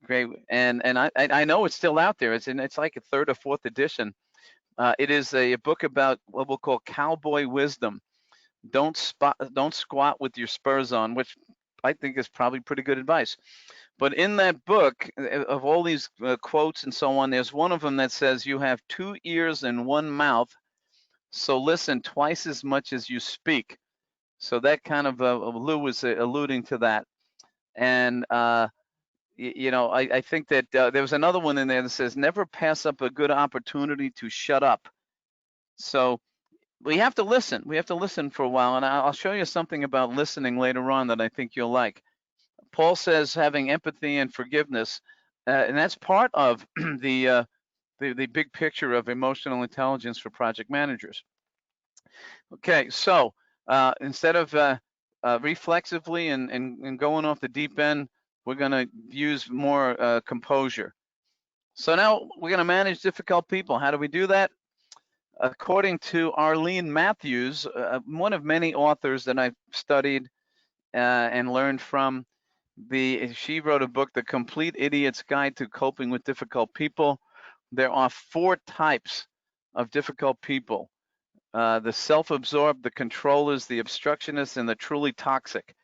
Great, and I know it's still out there. It's like a third or fourth edition. It is a book about what we'll call cowboy wisdom. Don't squat with your spurs on, which I think is probably pretty good advice. But in that book, of all these quotes and so on, there's one of them that says you have 2 ears and 1 mouth, so listen twice as much as you speak. So that kind of Lou was alluding to that. And you know, I think that there was another one in there that says never pass up a good opportunity to shut up. So we have to listen. We have to listen for a while, and I'll show you something about listening later on that I think you'll like. Paul says having empathy and forgiveness, and that's part of the big picture of emotional intelligence for project managers. Okay, so instead of reflexively and going off the deep end, we're going to use more composure. So now we're going to manage difficult people. How do we do that? According to Arlene Matthews, one of many authors that I've studied and learned from, she wrote a book, The Complete Idiot's Guide to Coping with Difficult People. There are 4 types of difficult people: the self-absorbed, the controllers, the obstructionists, and the truly toxic.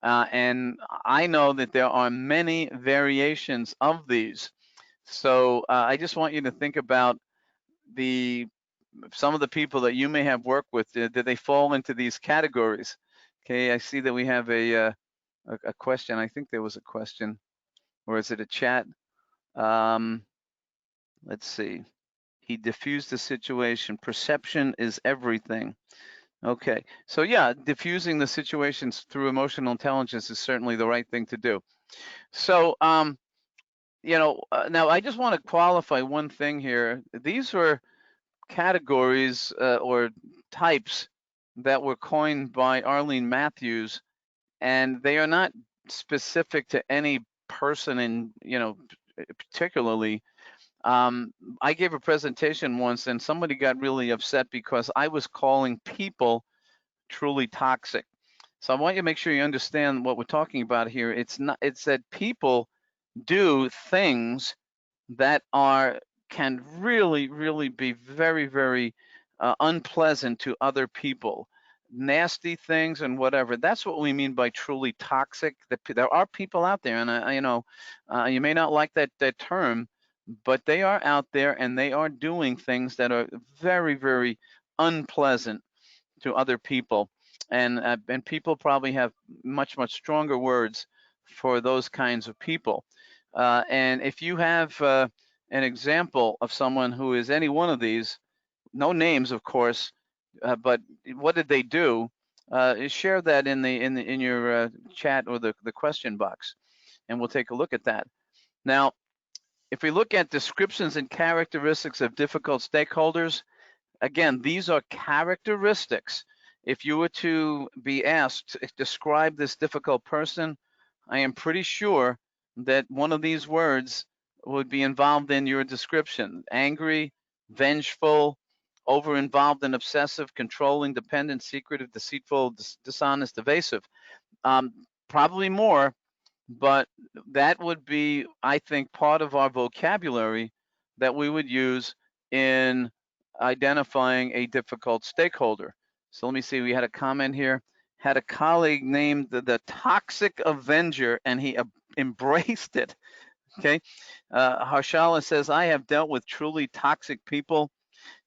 And I know that there are many variations of these. So I just want you to think about some of the people that you may have worked with. Did they fall into these categories? Okay, I see that we have a question. I think there was a question, or is it a chat? Let's see. He diffused the situation. Perception is everything. Okay, so yeah, diffusing the situations through emotional intelligence is certainly the right thing to do. So, you know, now I just want to qualify one thing here. These were categories or types that were coined by Arlene Matthews, and they are not specific to any person in, you know, particularly. I gave a presentation once and somebody got really upset because I was calling people truly toxic. So I want you to make sure you understand what we're talking about here. It's that people do things that can really be very, very unpleasant to other people, nasty things and whatever. That's what we mean by truly toxic. There are people out there, and you know, you may not like that term, but they are out there and they are doing things that are very, very unpleasant to other people. And people probably have much stronger words for those kinds of people. And if you have an example of someone who is any one of these, no names, of course, but what did they do? Share that in your chat or the question box, and we'll take a look at that. Now, if we look at descriptions and characteristics of difficult stakeholders, again, these are characteristics. If you were to be asked to describe this difficult person, I am pretty sure that one of these words would be involved in your description: angry, vengeful, over-involved and obsessive, controlling, dependent, secretive, deceitful, dishonest, evasive. Probably more, but that would be, I think, part of our vocabulary that we would use in identifying a difficult stakeholder. So let me see, we had a comment here. Had a colleague named the Toxic Avenger, and he embraced it. Okay. Harshala says, I have dealt with truly toxic people.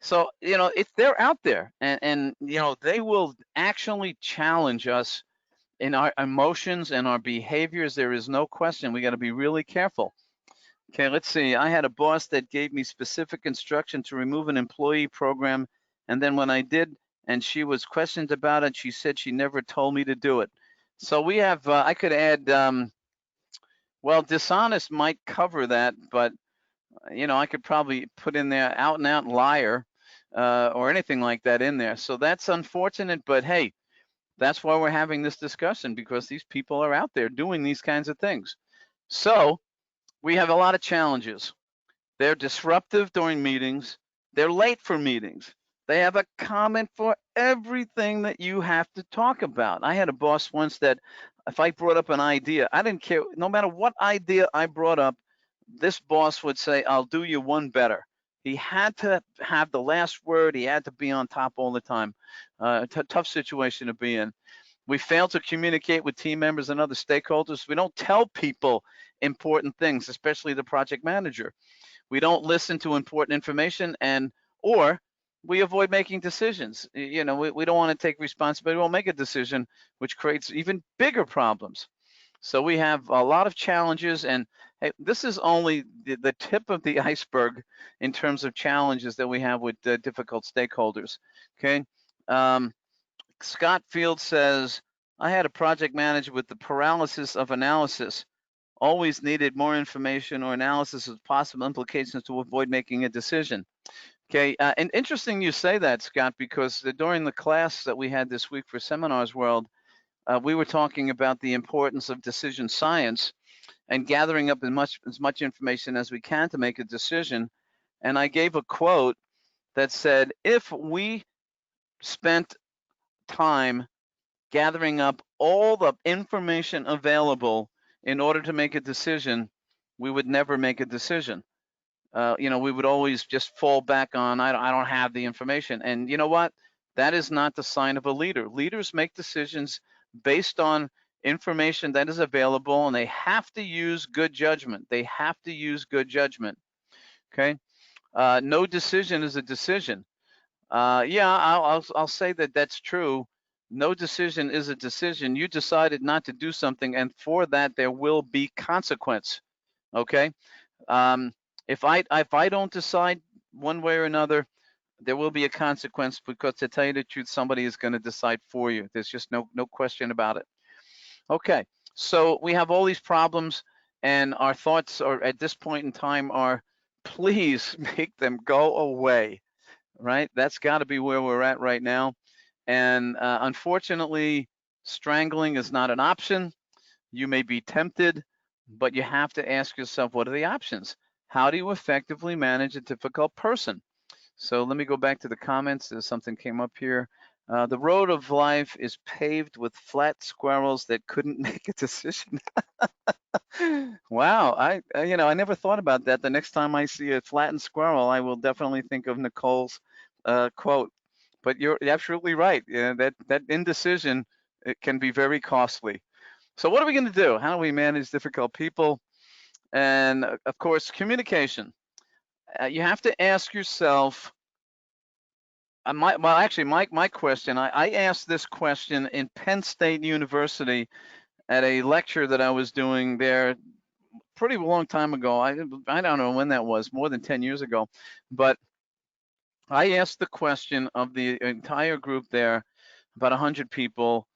So, if they're out there, and they will actually challenge us in our emotions and our behaviors. There is no question. We got to be really careful. Okay, let's see. I had a boss that gave me specific instruction to remove an employee program, and then when I did, and she was questioned about it, she said she never told me to do it. So we have, I could add, well, dishonest might cover that, but I could probably put in there out and out liar, or anything like that in there. So that's unfortunate, but hey, that's why we're having this discussion, because these people are out there doing these kinds of things. So we have a lot of challenges. They're disruptive during meetings. They're late for meetings. They have a comment for everything that you have to talk about. I had a boss once that if I brought up an idea, I didn't care. No matter what idea I brought up, this boss would say, I'll do you one better. He had to have the last word. He had to be on top all the time. Tough situation to be in. We fail to communicate with team members and other stakeholders. We don't tell people important things, especially the project manager. We don't listen to important information, or we avoid making decisions. We don't want to take responsibility. We'll make a decision, which creates even bigger problems. So we have a lot of challenges, and hey, this is only the tip of the iceberg in terms of challenges that we have with difficult stakeholders. Okay. Scott Field says, I had a project manager with the paralysis of analysis. Always needed more information or analysis of possible implications to avoid making a decision. Okay, and interesting you say that, Scott, because during the class that we had this week for Seminars World, we were talking about the importance of decision science and gathering up as much information as we can to make a decision. And I gave a quote that said, if we spent time gathering up all the information available in order to make a decision, we would never make a decision. We would always just fall back on, I don't have the information. And you know what? That is not the sign of a leader. Leaders make decisions based on information that is available, and they have to use good judgment. They have to use good judgment. Okay. No decision is a decision. I'll say that that's true. No decision is a decision. You decided not to do something, and for that there will be consequence. Okay. If I don't decide one way or another, there will be a consequence, because to tell you the truth, somebody is going to decide for you. There's just no question about it. Okay, so we have all these problems, and our thoughts are at this point in time are, please make them go away, right? That's got to be where we're at right now. And unfortunately, strangling is not an option. You may be tempted, but you have to ask yourself, what are the options? How do you effectively manage a difficult person? So let me go back to the comments. There's something came up here. The road of life is paved with flat squirrels that couldn't make a decision. Wow, I never thought about that. The next time I see a flattened squirrel, I will definitely think of Nicole's quote. But you're absolutely right. That indecision, it can be very costly. So what are we going to do? How do we manage difficult people? And of course, communication. You have to ask yourself, my question, I asked this question in Penn State University at a lecture that I was doing there pretty long time ago. I don't know when that was, more than 10 years ago. But I asked the question of the entire group there, about 100 people.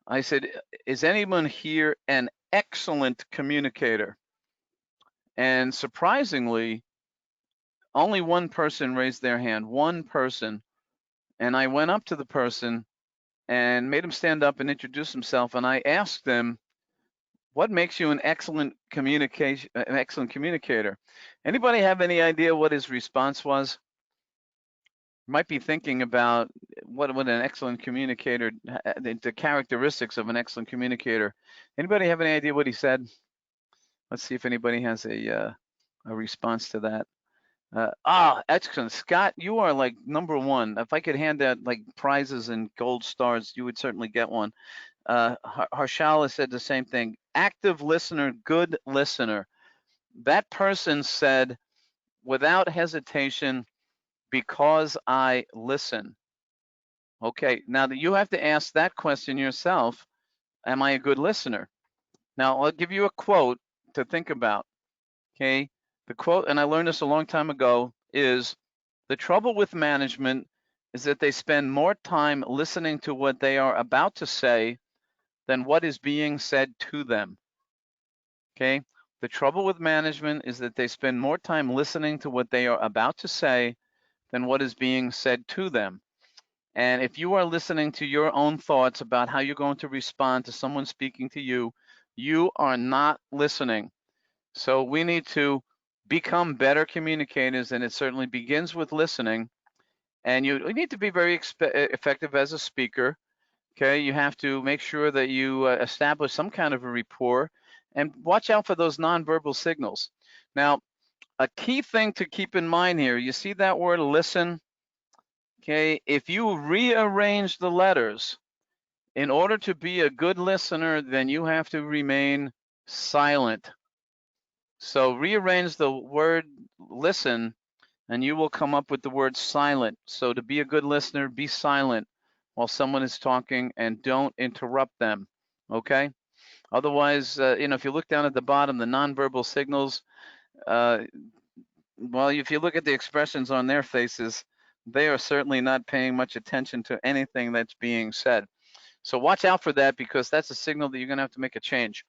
I said, is anyone here an excellent communicator? And surprisingly, only one person raised their hand, one person. and I went up to the person and made him stand up and introduce himself, and I asked them, what makes you an excellent communicator? Anybody have any idea what his response was? Might be thinking about what an excellent communicator, the characteristics of an excellent communicator. Anybody have any idea what he said? Let's see if anybody has a response to that. Excellent. Scott, you are like number one. If I could hand out like prizes and gold stars, you would certainly get one. Harshala said the same thing. Active listener, good listener. That person said, without hesitation, because I listen. Okay, now that you have to ask that question yourself, am I a good listener? Now, I'll give you a quote to think about, okay? The quote, and I learned this a long time ago, is the trouble with management is that they spend more time listening to what they are about to say than what is being said to them, okay? The trouble with management is that they spend more time listening to what they are about to say than what is being said to them. And if you are listening to your own thoughts about how you're going to respond to someone speaking to you, you are not listening. So we need to become better communicators, and it certainly begins with listening. And you need to be very effective as a speaker. Okay, you have to make sure that you establish some kind of a rapport, and watch out for those nonverbal signals. Now, a key thing to keep in mind here, you see that word listen? Okay, if you rearrange the letters, in order to be a good listener, then you have to remain silent. So rearrange the word listen, and you will come up with the word silent. So to be a good listener, be silent while someone is talking and don't interrupt them, okay? Otherwise, if you look down at the bottom, the nonverbal signals, well, if you look at the expressions on their faces, they are certainly not paying much attention to anything that's being said. So watch out for that, because that's a signal that you're going to have to make a change.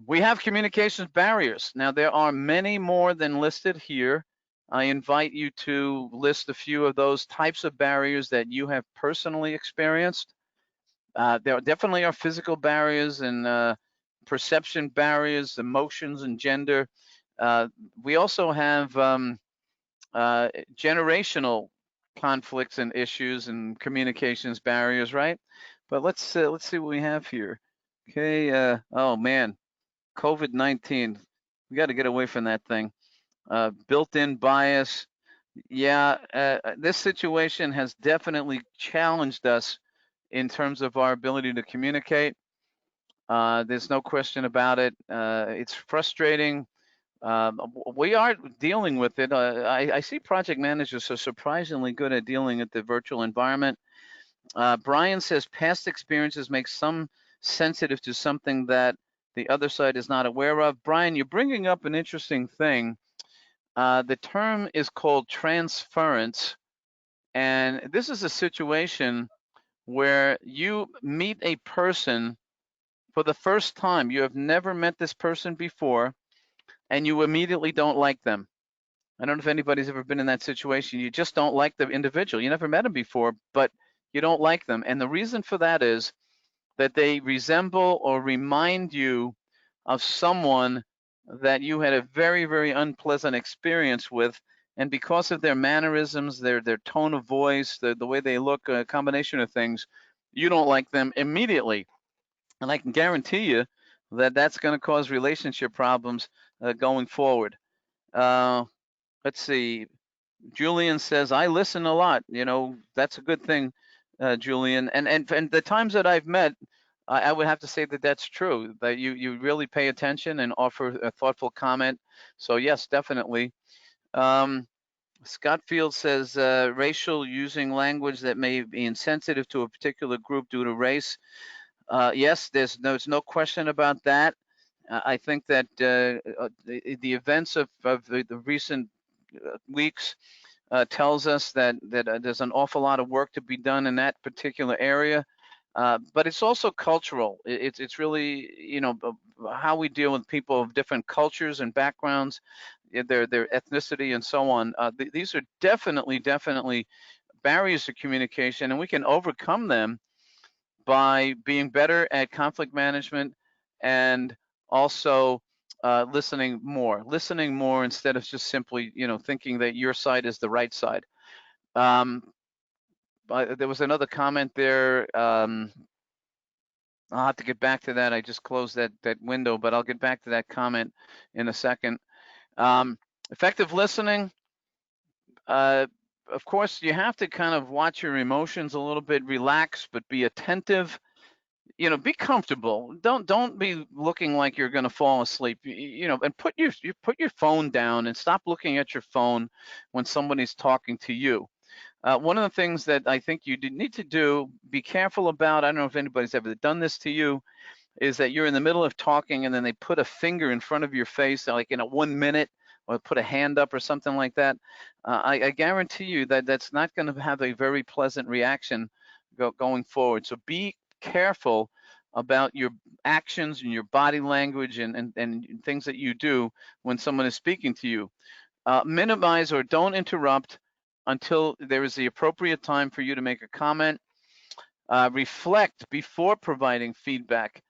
We have communications barriers. Now, there are many more than listed here. I invite you to list a few of those types of barriers that you have personally experienced. There definitely are physical barriers and perception barriers, emotions and gender. We also have generational conflicts and issues and communications barriers, right? But let's see what we have here. Okay. Oh man, COVID-19. We got to get away from that thing. Built-in bias. Yeah, this situation has definitely challenged us in terms of our ability to communicate. There's no question about it. It's frustrating. We are dealing with it. I see project managers are surprisingly good at dealing with the virtual environment. Brian says past experiences make some sensitive to something that the other side is not aware of. Brian, you're bringing up an interesting thing. The term is called transference, and this is a situation where you meet a person for the first time. You have never met this person before, and you immediately don't like them. I don't know if anybody's ever been in that situation. You just don't like the individual. You never met them before, but you don't like them. And the reason for that is that they resemble or remind you of someone that you had a very, very unpleasant experience with. And because of their mannerisms, their tone of voice, the way they look, a combination of things, you don't like them immediately. And I can guarantee you that that's going to cause relationship problems going forward. Let's see. Julian says, I listen a lot. That's a good thing, Julian. And the times that I've met, I would have to say that that's true, that you really pay attention and offer a thoughtful comment. So yes, definitely. Scott Field says, racial, using language that may be insensitive to a particular group due to race. Yes, there's no question about that. I think that the events of the recent weeks tells us that there's an awful lot of work to be done in that particular area. But it's also cultural. It's really, how we deal with people of different cultures and backgrounds, their ethnicity and so on. These are definitely barriers to communication, and we can overcome them by being better at conflict management and also listening more instead of just simply, thinking that your side is the right side. There was another comment there. I'll have to get back to that. I just closed that window, but I'll get back to that comment in a second. Effective listening. Of course, you have to kind of watch your emotions a little bit, relax, but be attentive. Be comfortable. Don't be looking like you're going to fall asleep. And put your phone down and stop looking at your phone when somebody's talking to you. One of the things that I think you need to do, be careful about, I don't know if anybody's ever done this to you, is that you're in the middle of talking and then they put a finger in front of your face, like in a 1 minute, or put a hand up or something like that. I guarantee you that that's not going to have a very pleasant reaction going forward. So be careful about your actions and your body language and things that you do when someone is speaking to you. Minimize or don't interrupt until there is the appropriate time for you to make a comment. Reflect before providing feedback.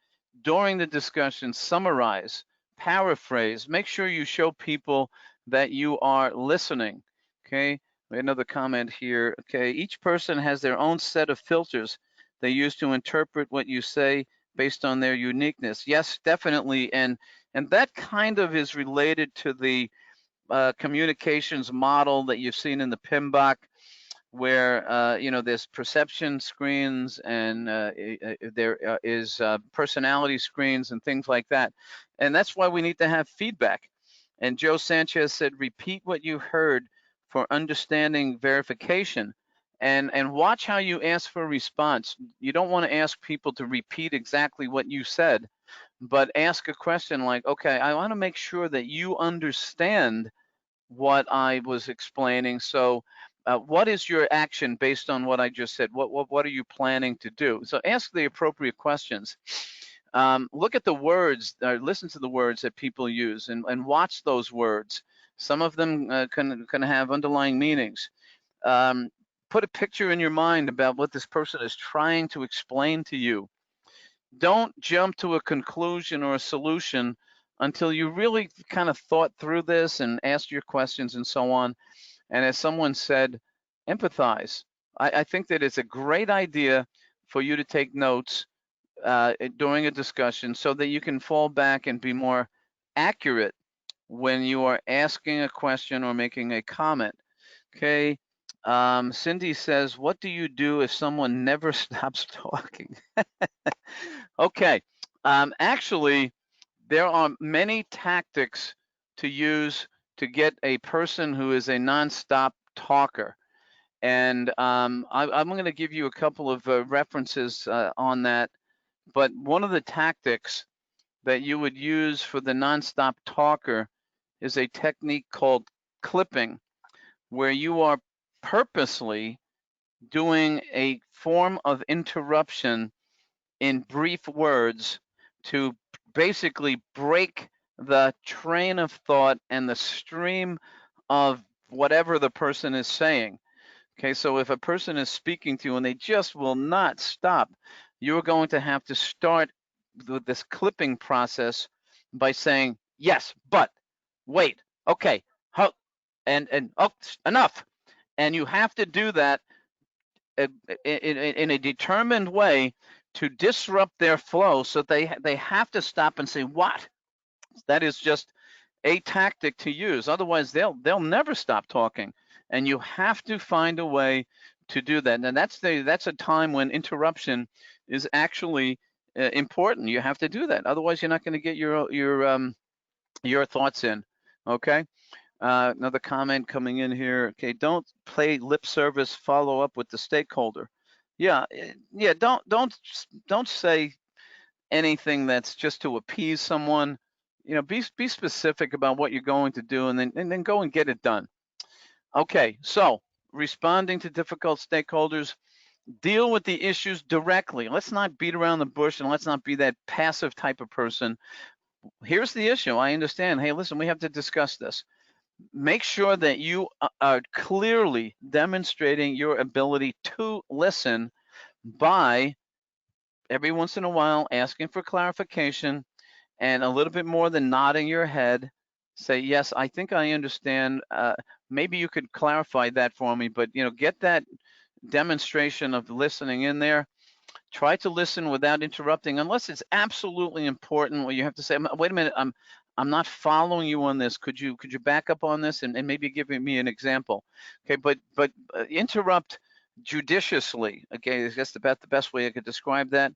During the discussion, summarize, paraphrase. Make sure you show people that you are listening. Okay, another comment here. Okay, each person has their own set of filters they use to interpret what you say based on their uniqueness. Yes, definitely, and that kind of is related to the communications model that you've seen in the PMBOK, where there's perception screens and there is personality screens and things like that. And that's why we need to have feedback. And Joe Sanchez said, repeat what you heard for understanding verification, and watch how you ask for a response. You don't want to ask people to repeat exactly what you said, but ask a question like, okay, I want to make sure that you understand what I was explaining. So what is your action based on what I just said? What are you planning to do? So ask the appropriate questions. Look at the words, listen to the words that people use, and watch those words. Some of them can have underlying meanings. Put a picture in your mind about what this person is trying to explain to you. Don't jump to a conclusion or a solution until you really kind of thought through this and asked your questions and so on. And as someone said, empathize. I think that it's a great idea for you to take notes during a discussion so that you can fall back and be more accurate when you are asking a question or making a comment. Okay. Cindy says, what do you do if someone never stops talking? Okay. Actually, there are many tactics to use to get a person who is a nonstop talker. And I'm going to give you a couple of references on that. But one of the tactics that you would use for the nonstop talker is a technique called clipping, where you are purposely doing a form of interruption in brief words to basically break the train of thought and the stream of whatever the person is saying. Okay, so if a person is speaking to you and they just will not stop, you're going to have to start with this clipping process by saying, yes, but, wait, okay, and oh, enough. And you have to do that in a determined way to disrupt their flow, so they have to stop and say, what? That is just a tactic to use. Otherwise, they'll never stop talking. And you have to find a way to do that. And that's a time when interruption is actually important. You have to do that. Otherwise, you're not going to get your thoughts in. Okay. Another comment coming in here. Okay, don't play lip service. Follow up with the stakeholder. Yeah. Don't say anything that's just to appease someone. Be specific about what you're going to do, and then go and get it done. Okay, so responding to difficult stakeholders, deal with the issues directly. Let's not beat around the bush, and let's not be that passive type of person. Here's the issue. I understand. Hey, listen, we have to discuss this. make sure that you are clearly demonstrating your ability to listen by every once in a while asking for clarification and a little bit more than nodding your head. Say, yes, I think I understand. Maybe you could clarify that for me, but get that demonstration of listening in there. Try to listen without interrupting, unless it's absolutely important where you have to say, wait a minute, I'm not following you on this. Could you back up on this and maybe give me an example? Okay, but interrupt judiciously. Okay, I guess about the best way I could describe that.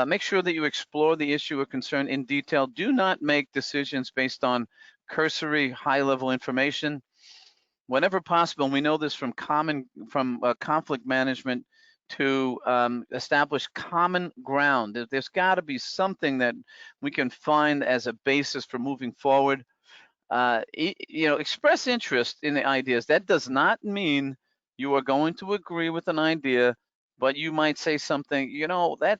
Make sure that you explore the issue or concern in detail. Do not make decisions based on cursory high-level information. Whenever possible, and we know this from conflict management, to establish common ground. There's got to be something that we can find as a basis for moving forward. Express interest in the ideas. That does not mean you are going to agree with an idea, but you might say something,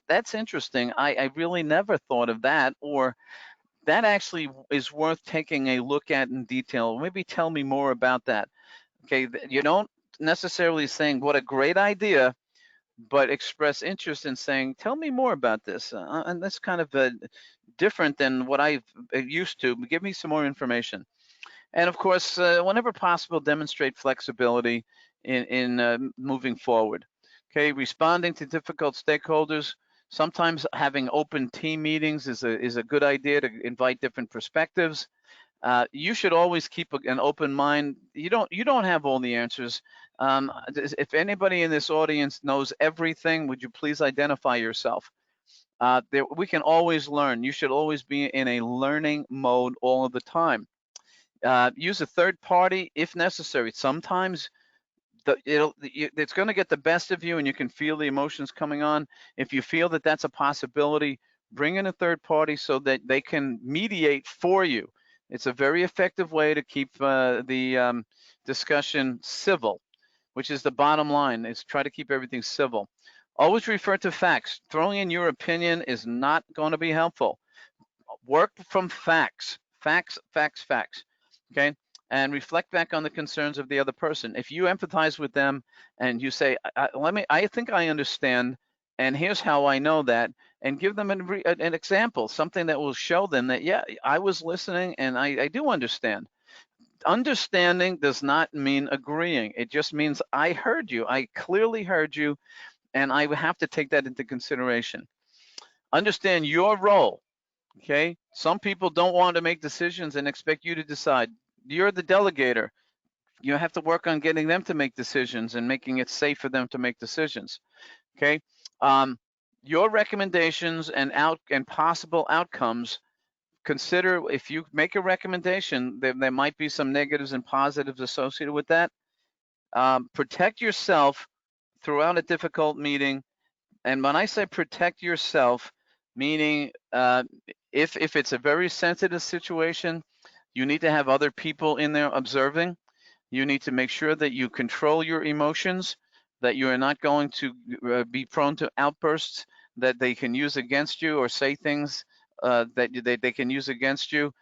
that's interesting. I really never thought of that, or that actually is worth taking a look at in detail. Maybe tell me more about that. Okay, you don't necessarily saying what a great idea, but express interest in saying, tell me more about this. And that's kind of different than what I've used to. Give me some more information. And of course, whenever possible, demonstrate flexibility in moving forward. Okay, responding to difficult stakeholders. Sometimes having open team meetings is a good idea to invite different perspectives. You should always keep an open mind. You don't have all the answers. If anybody in this audience knows everything, would you please identify yourself? We can always learn. You should always be in a learning mode all of the time. Use a third party if necessary. Sometimes it's going to get the best of you, and you can feel the emotions coming on. If you feel that that's a possibility, bring in a third party so that they can mediate for you. It's a very effective way to keep the discussion civil, which is the bottom line, is try to keep everything civil. Always refer to facts. Throwing in your opinion is not going to be helpful. Work from facts, facts, facts, facts, okay? And reflect back on the concerns of the other person. If you empathize with them and you say, I think I understand, and here's how I know that, and give them an example, something that will show them that, yeah, I was listening and I do understand. Understanding does not mean agreeing. It just means I heard you. I clearly heard you, and I have to take that into consideration. Understand your role. Okay, some people don't want to make decisions and expect you to decide. You're the delegator. You have to work on getting them to make decisions and making it safe for them to make decisions. Okay, your recommendations and possible outcomes. Consider, if you make a recommendation, there might be some negatives and positives associated with that. Protect yourself throughout a difficult meeting. And when I say protect yourself, meaning if it's a very sensitive situation, you need to have other people in there observing. You need to make sure that you control your emotions, that you are not going to be prone to outbursts that they can use against you, or say things that they can use against you.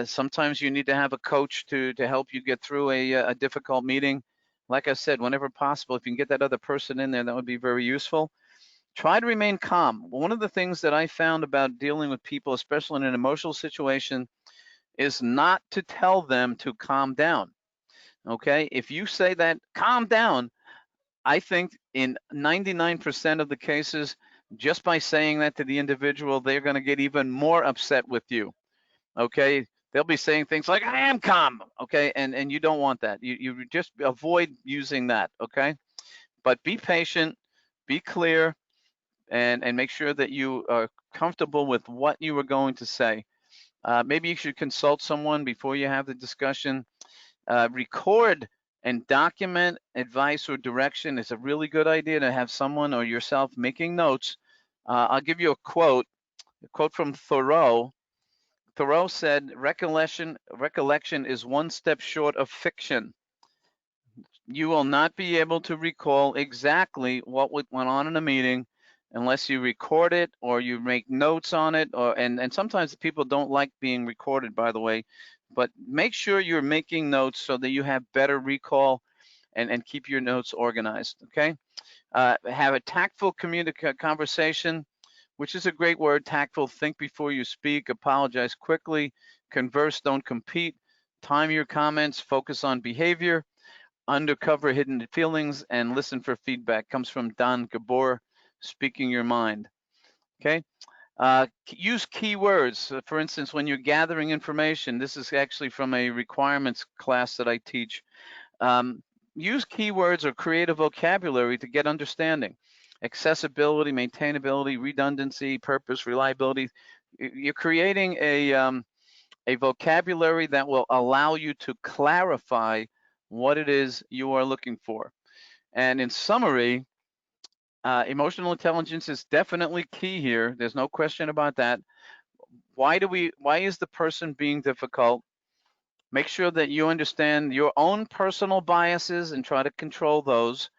Sometimes you need to have a coach to help you get through a difficult meeting. Like I said, whenever possible, if you can get that other person in there, that would be very useful. Try to remain calm. One of the things that I found about dealing with people, especially in an emotional situation, is not to tell them to calm down. Okay, if you say that, calm down, I think in 99% of the cases, just by saying that to the individual, they're going to get even more upset with you. Okay, they'll be saying things like, I am calm. Okay, and you don't want that. You just avoid using that. Okay, but be patient, be clear, and make sure that you are comfortable with what you are going to say. Maybe you should consult someone before you have the discussion. Record and document advice or direction. It's a really good idea to have someone or yourself making notes. I'll give you a quote from Thoreau. Thoreau said, recollection is one step short of fiction. You will not be able to recall exactly what went on in a meeting unless you record it or you make notes on it, and sometimes people don't like being recorded, by the way. but make sure you're making notes so that you have better recall and keep your notes organized, okay? Have a tactful conversation, which is a great word, tactful. Think before you speak, apologize quickly, converse, don't compete, time your comments, focus on behavior, undercover hidden feelings, and listen for feedback. Comes from Don Gabor, Speaking Your Mind, okay? Use keywords. For instance, when you're gathering information, this is actually from a requirements class that I teach. Use keywords or create a vocabulary to get understanding. Accessibility, maintainability, redundancy, purpose, reliability. You're creating a vocabulary that will allow you to clarify what it is you are looking for. And in summary, emotional intelligence is definitely key here. There's no question about that. Why is the person being difficult? Make sure that you understand your own personal biases and try to control those.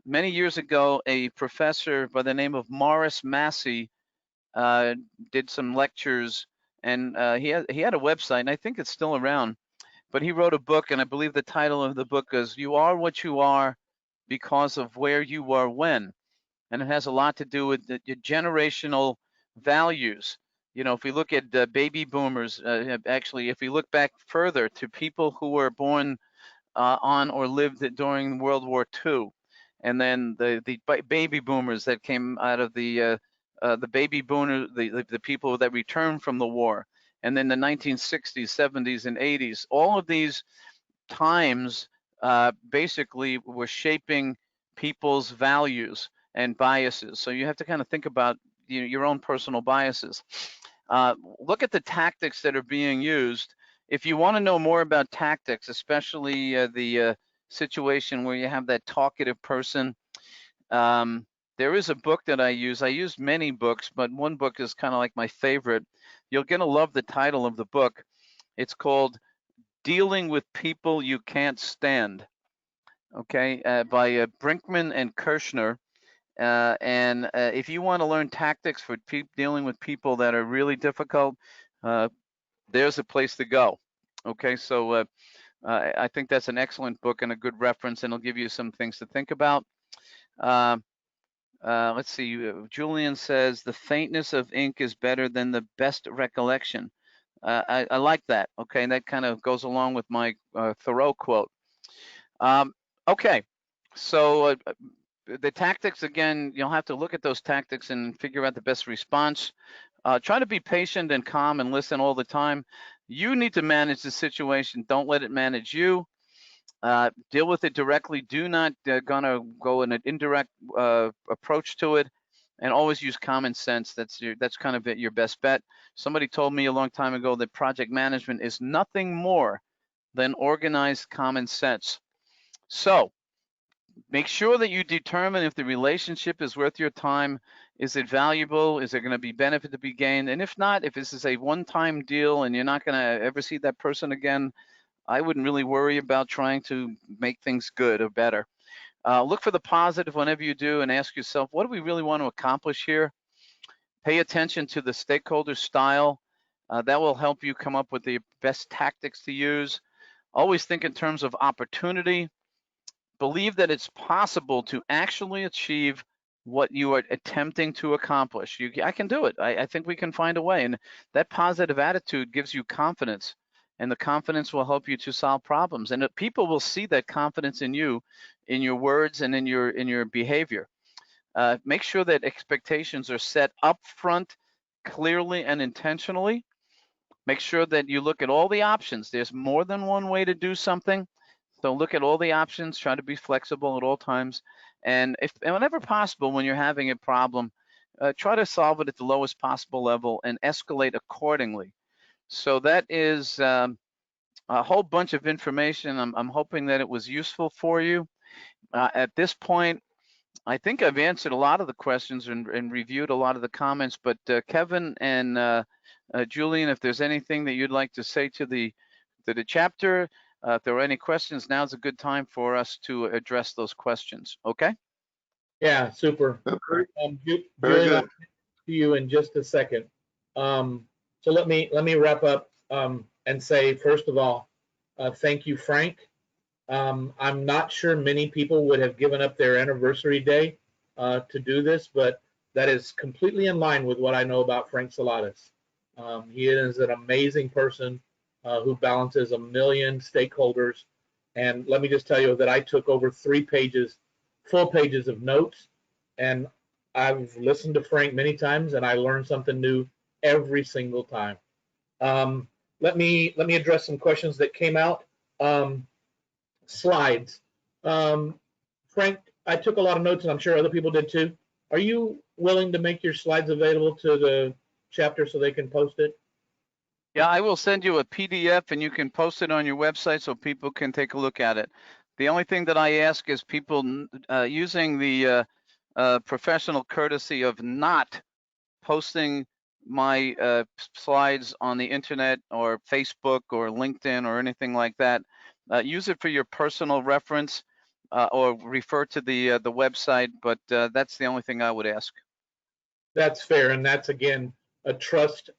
Many years ago, a professor by the name of Morris Massey did some lectures, and he had a website, and I think it's still around. But he wrote a book, and I believe the title of the book is "You Are What You Are Because of Where You Were When," and it has a lot to do with the generational values. You know, if we look at baby boomers, actually, if we look back further to people who were born on or lived during World War II, and then the baby boomers that came out of the baby boomer, the people that returned from the war, and then the 1960s, 70s, and 80s. All of these times basically were shaping people's values and biases. So you have to kind of think about your own personal biases. Look at the tactics that are being used. If you want to know more about tactics, especially the situation where you have that talkative person, there is a book that I use. I use many books, but one book is kind of like my favorite. You're going to love the title of the book. It's called Dealing with People You Can't Stand, okay, by Brinkman and Kirshner. And if you want to learn tactics for dealing with people that are really difficult, there's a place to go. Okay, so I think that's an excellent book and a good reference, and it'll give you some things to think about. Let's see, Julian says, the faintness of ink is better than the best recollection. I like that, okay, and that kind of goes along with my Thoreau quote. Okay, so the tactics, again, you'll have to look at those tactics and figure out the best response. Try to be patient and calm and listen all the time. You need to manage the situation. Don't let it manage you. Deal with it directly. Do not gonna go in an indirect approach to it, and always use common sense. That's kind of your best bet. Somebody told me a long time ago that project management is nothing more than organized common sense. So make sure that you determine if the relationship is worth your time. Is it valuable? Is there going to be benefit to be gained? And if not, if this is a one-time deal and you're not going to ever see that person again, I wouldn't really worry about trying to make things good or better. Look for the positive whenever you do and ask yourself, what do we really want to accomplish here? Pay attention to the stakeholder style. That will help you come up with the best tactics to use. Always think in terms of opportunity. Believe that it's possible to actually achieve what you are attempting to accomplish. I can do it. I think we can find a way. And that positive attitude gives you confidence, and the confidence will help you to solve problems. And people will see that confidence in you, in your words and in your behavior. Make sure that expectations are set up front, clearly and intentionally. Make sure that you look at all the options. There's more than one way to do something. So look at all the options, try to be flexible at all times. And whenever possible, when you're having a problem, try to solve it at the lowest possible level and escalate accordingly. So that is a whole bunch of information. I'm hoping that it was useful for you. At this point, I think I've answered a lot of the questions and reviewed a lot of the comments, but Kevin and Julian, if there's anything that you'd like to say to the chapter, if there are any questions, now's a good time for us to address those questions. Okay? Yeah, super. Okay. Julian, I'll get to you in just a second. So let me wrap up. and say, first of all, thank you, Frank. I'm not sure many people would have given up their anniversary day to do this, but that is completely in line with what I know about Frank Saladis. He is an amazing person who balances a million stakeholders. And let me just tell you that I took over 3 pages, full pages of notes, and I've listened to Frank many times, and I learned something new every single time. Let me address some questions that came out. Slides. Frank, I took a lot of notes, and I'm sure other people did too. Are you willing to make your slides available to the chapter so they can post it? Yeah, I will send you a PDF and you can post it on your website so people can take a look at it. The only thing that I ask is people using the professional courtesy of not posting my slides on the internet or Facebook or LinkedIn or anything like that. Use it for your personal reference or refer to the website, but that's the only thing I would ask. That's fair, and that's again a trust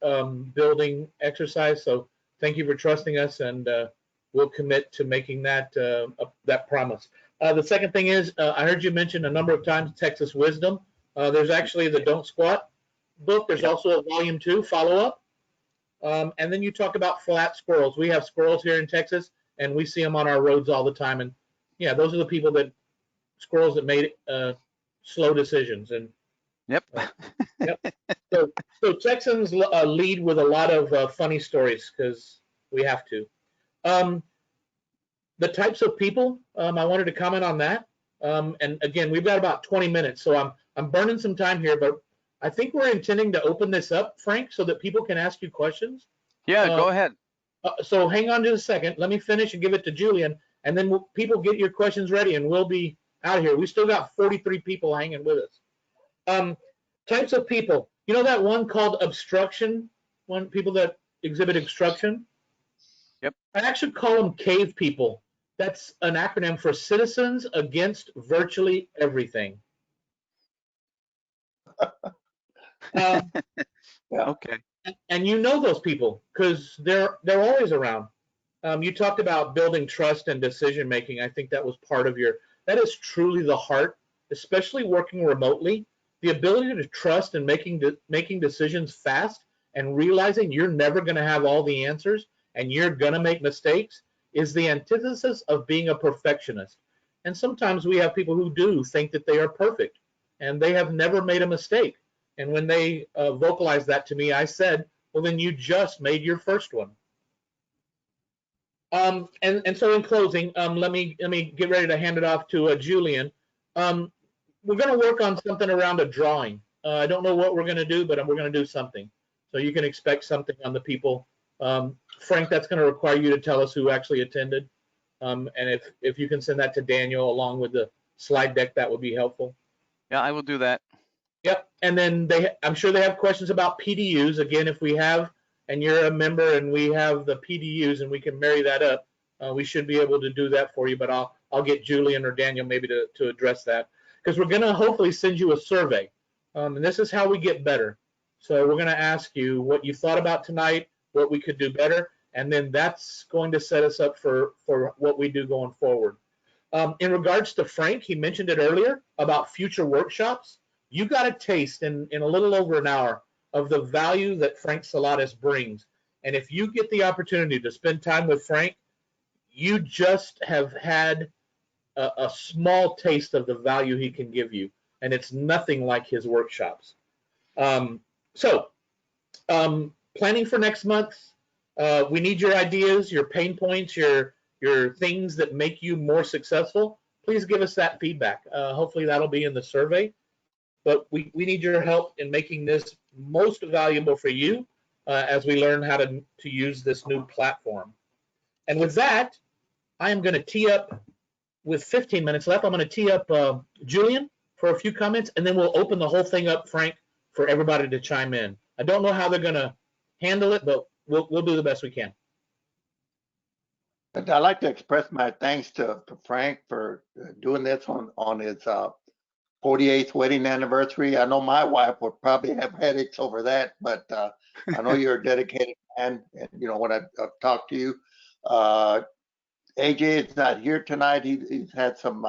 building exercise. So thank you for trusting us, and we'll commit to making that that promise. The second thing is, I heard you mention a number of times Texas Wisdom. There's actually the Don't Squat book. There's also a volume 2 follow-up. And then you talk about flat squirrels. We have squirrels here in Texas, and we see them on our roads all the time. And yeah, those are the people squirrels that made slow decisions. And Yep. yep. So Texans lead with a lot of funny stories because we have to. The types of people, I wanted to comment on that. And again, we've got about 20 minutes, so I'm burning some time here, but I think we're intending to open this up, Frank, so that people can ask you questions. Yeah, go ahead. So hang on just a second. Let me finish and give it to Julian, and then people get your questions ready, and we'll be out of here. We still got 43 people hanging with us. Types of people. You know that one called obstruction? People that exhibit obstruction? Yep. I actually call them cave people. That's an acronym for Citizens Against Virtually Everything. Yeah. Okay. And you know those people because they're always around. You talked about building trust and decision making. I think that was part of that is truly the heart, especially working remotely. The ability to trust and making decisions fast and realizing you're never going to have all the answers and you're going to make mistakes is the antithesis of being a perfectionist. And sometimes we have people who do think that they are perfect and they have never made a mistake. And when they vocalized that to me, I said, well, then you just made your first one. And so in closing, let me get ready to hand it off to Julian. We're going to work on something around a drawing. I don't know what we're going to do, but we're going to do something. So you can expect something on the people. Frank, that's going to require you to tell us who actually attended. And if you can send that to Daniel along with the slide deck, that would be helpful. Yeah, I will do that. Yep. And then I'm sure they have questions about PDUs. Again, if we have, and you're a member and we have the PDUs and we can marry that up, we should be able to do that for you. But I'll get Julian or Daniel maybe to address that, because we're going to hopefully send you a survey. And this is how we get better. So we're going to ask you what you thought about tonight, what we could do better, and then that's going to set us up for what we do going forward. In regards to Frank, he mentioned it earlier about future workshops. You got a taste in a little over an hour of the value that Frank Saladis brings. And if you get the opportunity to spend time with Frank, you just have had a small taste of the value he can give you. And it's nothing like his workshops. Planning for next month, we need your ideas, your pain points, your things that make you more successful. Please give us that feedback. Hopefully that'll be in the survey. But we need your help in making this most valuable for you as we learn how to use this new platform. And with that, I am going to tee up, with 15 minutes left, I'm going to tee up Julian for a few comments, and then we'll open the whole thing up, Frank, for everybody to chime in. I don't know how they're going to handle it, but we'll do the best we can. I'd like to express my thanks to Frank for doing this on his 48th wedding anniversary. I know my wife would probably have headaches over that, but I know you're a dedicated and you know, when I've talked to you, AJ is not here tonight. He's had some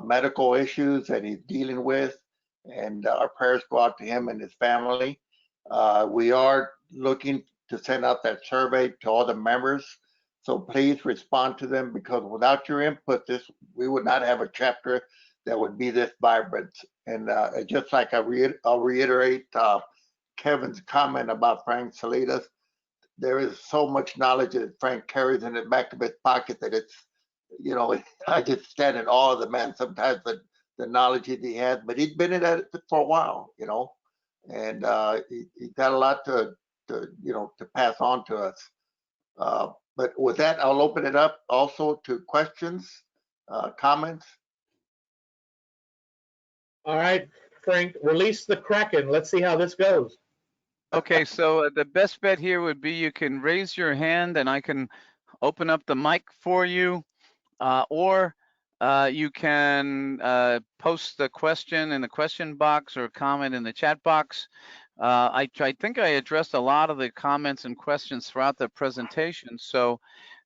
medical issues that he's dealing with, and our prayers go out to him and his family. We are looking to send out that survey to all the members, so please respond to them, because without your input, we would not have a chapter that would be this vibrant. And just like I'll reiterate Kevin's comment about Frank Saladis, there is so much knowledge that Frank carries in the back of his pocket that it's, you know, I just stand in awe of the man sometimes, but the knowledge that he has. But he's been in that for a while, you know, and he's got a lot to you know, to pass on to us. But with that, I'll open it up also to questions, comments. All right, Frank, release the Kraken. Let's see how this goes. Okay, so the best bet here would be you can raise your hand and I can open up the mic for you, or you can post the question in the question box or comment in the chat box. I think I addressed a lot of the comments and questions throughout the presentation. So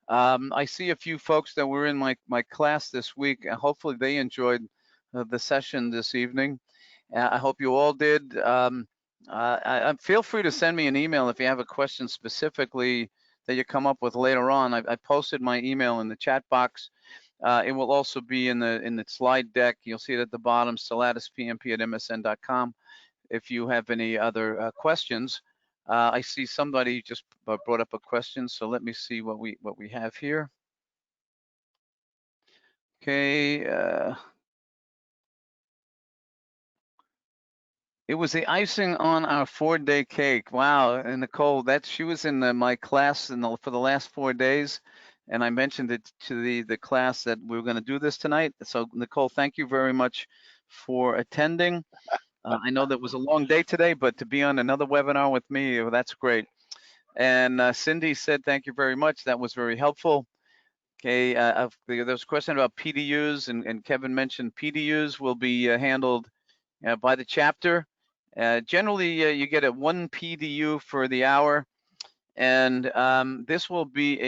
I see a few folks that were in my class this week. Hopefully they enjoyed the session this evening. I hope you all did. Feel free to send me an email if you have a question specifically that you come up with later on. I posted my email in the chat box. It will also be in the slide deck. You'll see it at the bottom, saladispmp@msn.com. If you have any other questions, I see somebody just brought up a question, so let me see what we have here. Okay. It was the icing on our 4-day cake. Wow, and Nicole, she was in my class for the last 4 days, and I mentioned it to the class that we were going to do this tonight. So Nicole, thank you very much for attending. I know that was a long day today, but to be on another webinar with me, that's great. And Cindy said, thank you very much. That was very helpful. Okay, there was a question about PDUs, and Kevin mentioned PDUs will be handled by the chapter. Generally, you get a 1 PDU for the hour, and this will be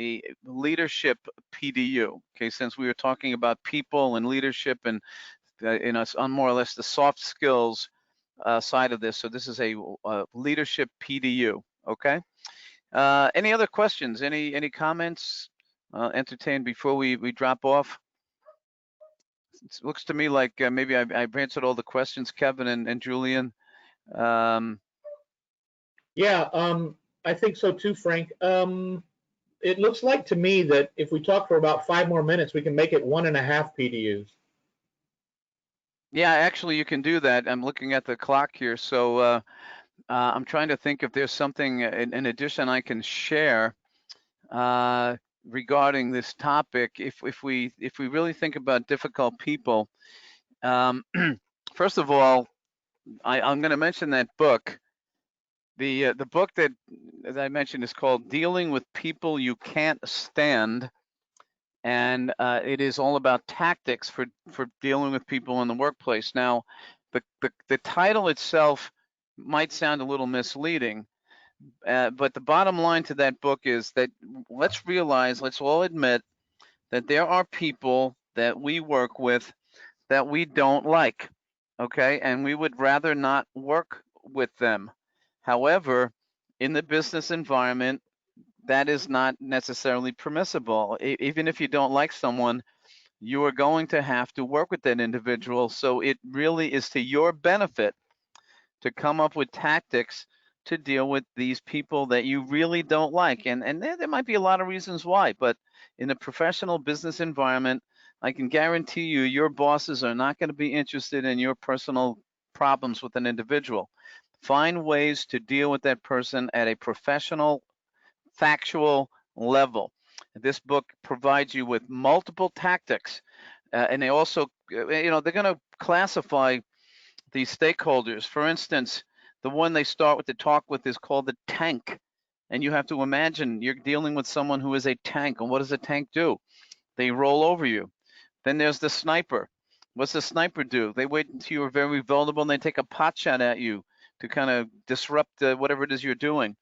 a leadership PDU. Okay, since we were talking about people and leadership and on more or less the soft skills side of this. So this is a leadership PDU. Okay. Any other questions? Any comments entertained before we drop off? It looks to me like maybe I've answered all the questions, Kevin and Julian. Yeah, I think so too, Frank. It looks like to me that if we talk for about 5 more minutes, we can make it 1.5 PDUs. Yeah, actually, you can do that. I'm looking at the clock here, so I'm trying to think if there's something in addition I can share regarding this topic. If we really think about difficult people, first of all, I'm going to mention that book. The book that, as I mentioned, is called "Dealing with People You Can't Stand," and it is all about tactics for dealing with people in the workplace. Now, the title itself might sound a little misleading, but the bottom line to that book is that let's all admit that there are people that we work with that we don't like, okay? And we would rather not work with them. However, in the business environment, that is not necessarily permissible. Even if you don't like someone, you are going to have to work with that individual. So it really is to your benefit to come up with tactics to deal with these people that you really don't like. And there might be a lot of reasons why, but in a professional business environment, I can guarantee you your bosses are not going to be interested in your personal problems with an individual. Find ways to deal with that person at a professional, factual level. This book provides you with multiple tactics, and they also, they're going to classify these stakeholders. For instance, the one they start with the talk with is called the tank. And you have to imagine you're dealing with someone who is a tank. And what does a tank do? They roll over you. Then there's the sniper. What's the sniper do? They wait until you're very vulnerable and they take a pot shot at you to kind of disrupt whatever it is you're doing.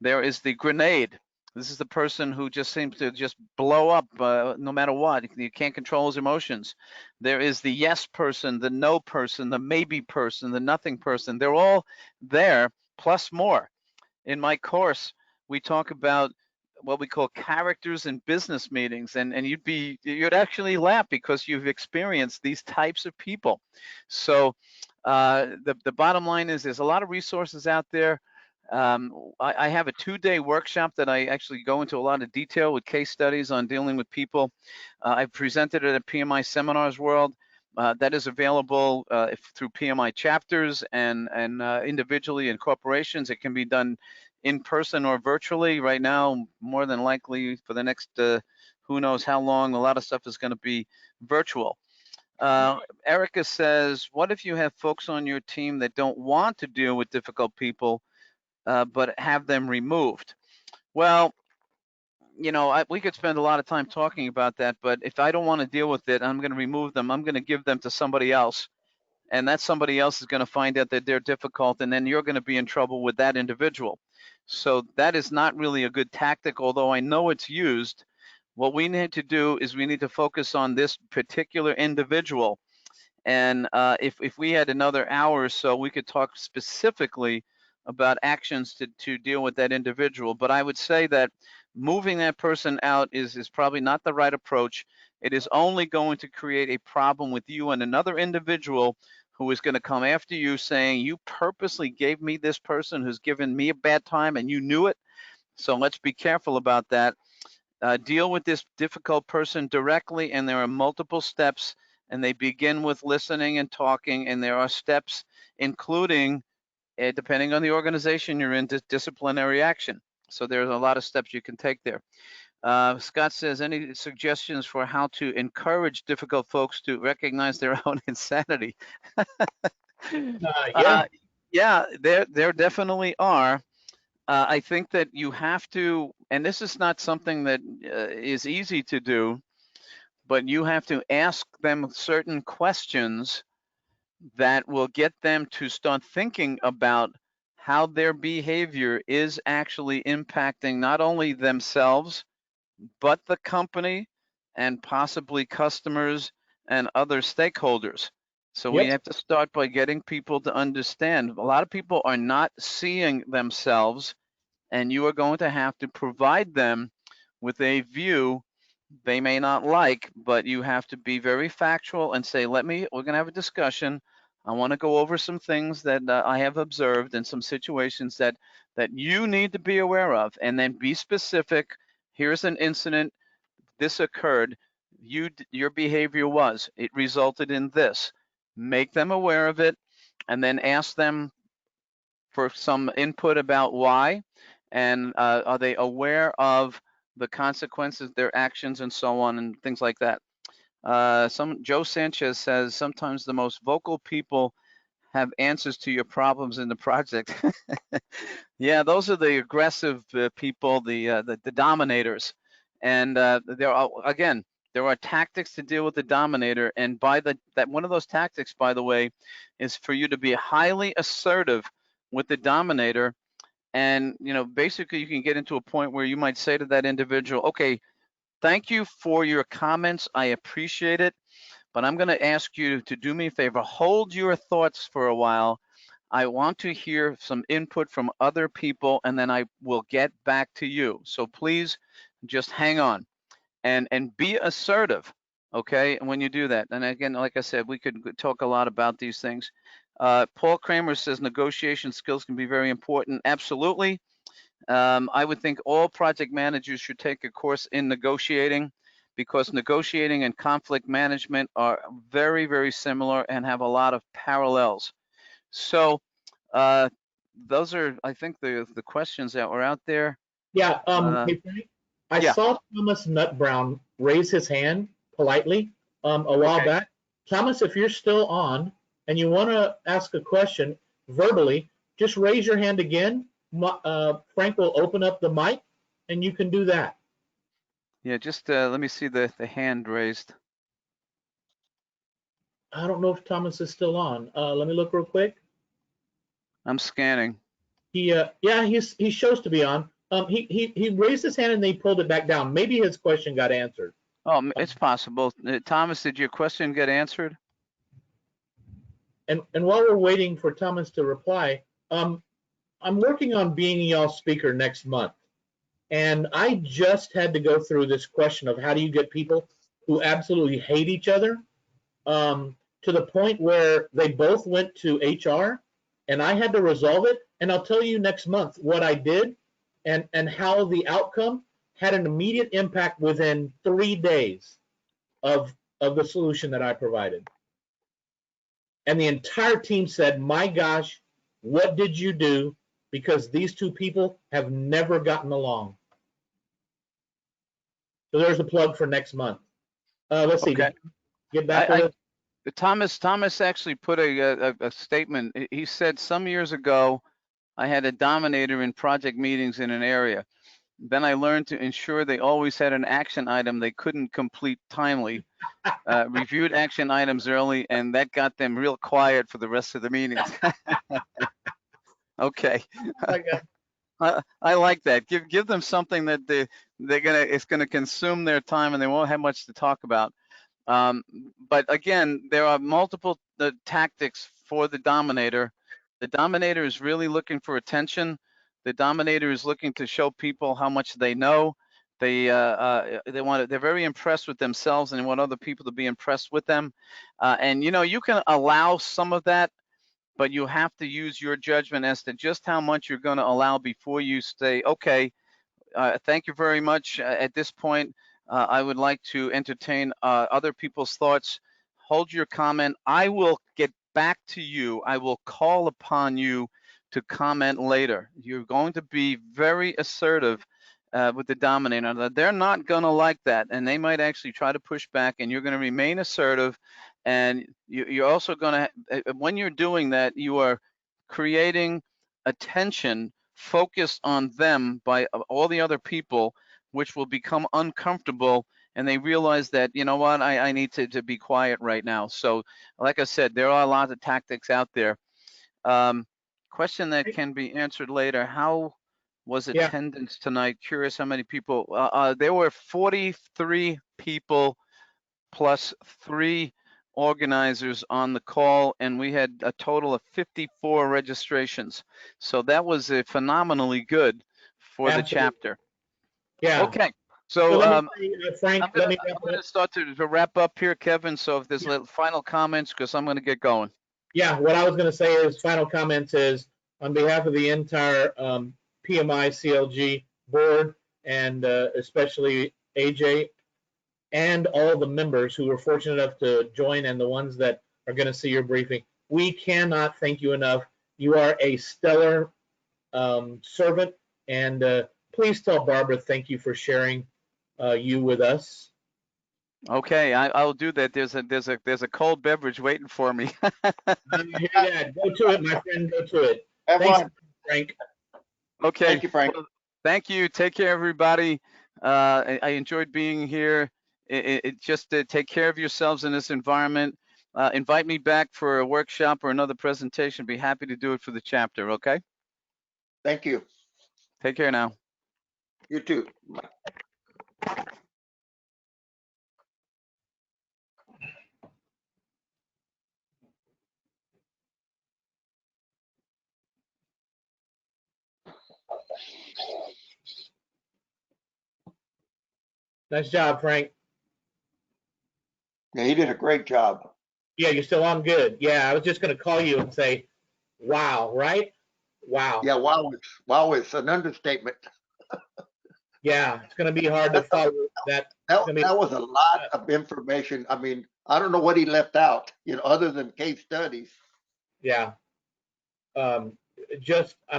There is the grenade. This is the person who just seems to just blow up no matter what. You can't control his emotions. There is the yes person, the no person, the maybe person, the nothing person. They're all there, plus more. In my course, we talk about what we call characters in business meetings, and you'd actually laugh because you've experienced these types of people. So the bottom line is there's a lot of resources out there. I have a 2-day workshop that I actually go into a lot of detail with case studies on dealing with people. I've presented it at PMI Seminars World. That is available through PMI chapters and individually in corporations. It can be done in person or virtually. Right now, more than likely for the next who knows how long, a lot of stuff is going to be virtual. Erica says, what if you have folks on your team that don't want to deal with difficult people, but have them removed? Well, you know, we could spend a lot of time talking about that, but if I don't want to deal with it, I'm going to remove them. I'm going to give them to somebody else. And that somebody else is going to find out that they're difficult, and then you're going to be in trouble with that individual. So that is not really a good tactic, although I know it's used. What we need to do is we need to focus on this particular individual. And if we had another hour or so, we could talk specifically about actions to deal with that individual. But I would say that moving that person out is probably not the right approach. It is only going to create a problem with you and another individual who is going to come after you saying, you purposely gave me this person who's given me a bad time and you knew it. So let's be careful about that. Deal with this difficult person directly, and there are multiple steps, and they begin with listening and talking, and there are steps including, depending on the organization you're in, disciplinary action. So there's a lot of steps you can take there. Scott says, any suggestions for how to encourage difficult folks to recognize their own insanity? Yeah, there definitely are. I think that you have to, and this is not something that is easy to do, but you have to ask them certain questions that will get them to start thinking about how their behavior is actually impacting not only themselves, but the company and possibly customers and other stakeholders. So we have to start by getting people to understand. A lot of people are not seeing themselves, and you are going to have to provide them with a view they may not like, but you have to be very factual and say, we're going to have a discussion. I want to go over some things that I have observed in some situations that you need to be aware of, and then be specific. Here's an incident. This occurred. Your behavior was, it resulted in this. Make them aware of it, and then ask them for some input about why, and are they aware of the consequences, their actions, and so on, and things like that. Joe Sanchez says, sometimes the most vocal people have answers to your problems in the project. Yeah, those are the aggressive people, the dominators. And there are tactics to deal with the dominator, and one of those tactics, by the way, is for you to be highly assertive with the dominator. And basically you can get into a point where you might say to that individual, okay, thank you for your comments, I appreciate it, but I'm going to ask you to do me a favor, hold your thoughts for a while. I want to hear some input from other people, and then I will get back to you. So please just hang on and be assertive, okay, when you do that. And again, like I said, we could talk a lot about these things. Paul Kramer says negotiation skills can be very important. Absolutely. I would think all project managers should take a course in negotiating, because negotiating and conflict management are very, very similar and have a lot of parallels. So those are, I think, the questions that were out there. Yeah. Hey, Frank, I saw Thomas Nutbrown raise his hand politely a while back. Thomas, if you're still on and you want to ask a question verbally, just raise your hand again. Frank will open up the mic and you can do that. Yeah, just let me see the hand raised. I don't know if Thomas is still on. Let me look real quick. I'm scanning. Yeah, he shows to be on. He raised his hand and then he pulled it back down. Maybe his question got answered. Oh, it's possible. Thomas, did your question get answered? And while we're waiting for Thomas to reply, I'm working on being y'all's speaker next month. And I just had to go through this question of how do you get people who absolutely hate each other to the point where they both went to HR and I had to resolve it. And I'll tell you next month what I did and how the outcome had an immediate impact within 3 days of the solution that I provided. And the entire team said, my gosh, what did you do? Because these two people have never gotten along. So there's a plug for next month. Let's see. Okay. Get back with it. Thomas actually put a statement. He said some years ago, I had a dominator in project meetings in an area. Then I learned to ensure they always had an action item they couldn't complete timely. Reviewed action items early, and that got them real quiet for the rest of the meetings. Okay. I like that. Give them something that it's gonna consume their time, and they won't have much to talk about. But again, there are multiple tactics for the dominator. The dominator is really looking for attention. The dominator is looking to show people how much they know. They're very impressed with themselves and they want other people to be impressed with them. And you know, you can allow some of that, but you have to use your judgment as to just how much you're going to allow before you say, okay, thank you very much. At this point, I would like to entertain other people's thoughts. Hold your comment. I will get back to you. I will call upon you to comment later. You're going to be very assertive with the dominator. They're not going to like that, and they might actually try to push back, and you're going to remain assertive. And you're also going to, when you're doing that, you are creating attention focused on them by all the other people, which will become uncomfortable, and they realize that, you know what, I need to be quiet right now. So like I said, there are a lot of tactics out there. Question that can be answered later: how was attendance tonight? Curious how many people. There were 43 people plus 3 organizers on the call, and we had a total of 54 registrations. So that was phenomenally good for the chapter. Yeah. Okay. So Frank, I'm going to start to wrap up here, Kevin. So if there's final comments, because I'm going to get going. Yeah, what I was going to say is final comments is on behalf of the entire PMI CLG board and especially AJ and all the members who were fortunate enough to join and the ones that are going to see your briefing. We cannot thank you enough. You are a stellar servant, and please tell Barbara thank you for sharing you with us. Okay, I'll do that. There's a cold beverage waiting for me. Yeah, go to it, my friend. Go to it. Thanks, Frank. Okay. Thank you, Frank. Well, thank you. Take care, everybody. I enjoyed being here. Just take care of yourselves in this environment. Invite me back for a workshop or another presentation. Be happy to do it for the chapter. Okay. Thank you. Take care now. You too. Nice job, Frank. Yeah, he did a great job. Yeah, you're still on good. Yeah, I was just going to call you and say, wow, right? Wow. Yeah, wow, it's an understatement. Yeah, it's going to be hard to follow that. That was a lot of information. I mean, I don't know what he left out, you know, other than case studies. Yeah. I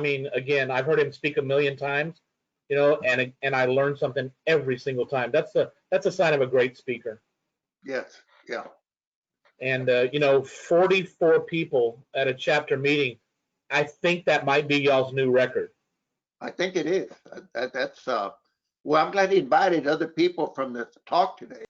mean, again, I've heard him speak a million times, you know, and I learned something every single time. That's a sign of a great speaker. Yes. Yeah. And you know, 44 people at a chapter meeting. I think that might be y'all's new record. I think it is. That's well, I'm glad he invited other people from the talk today.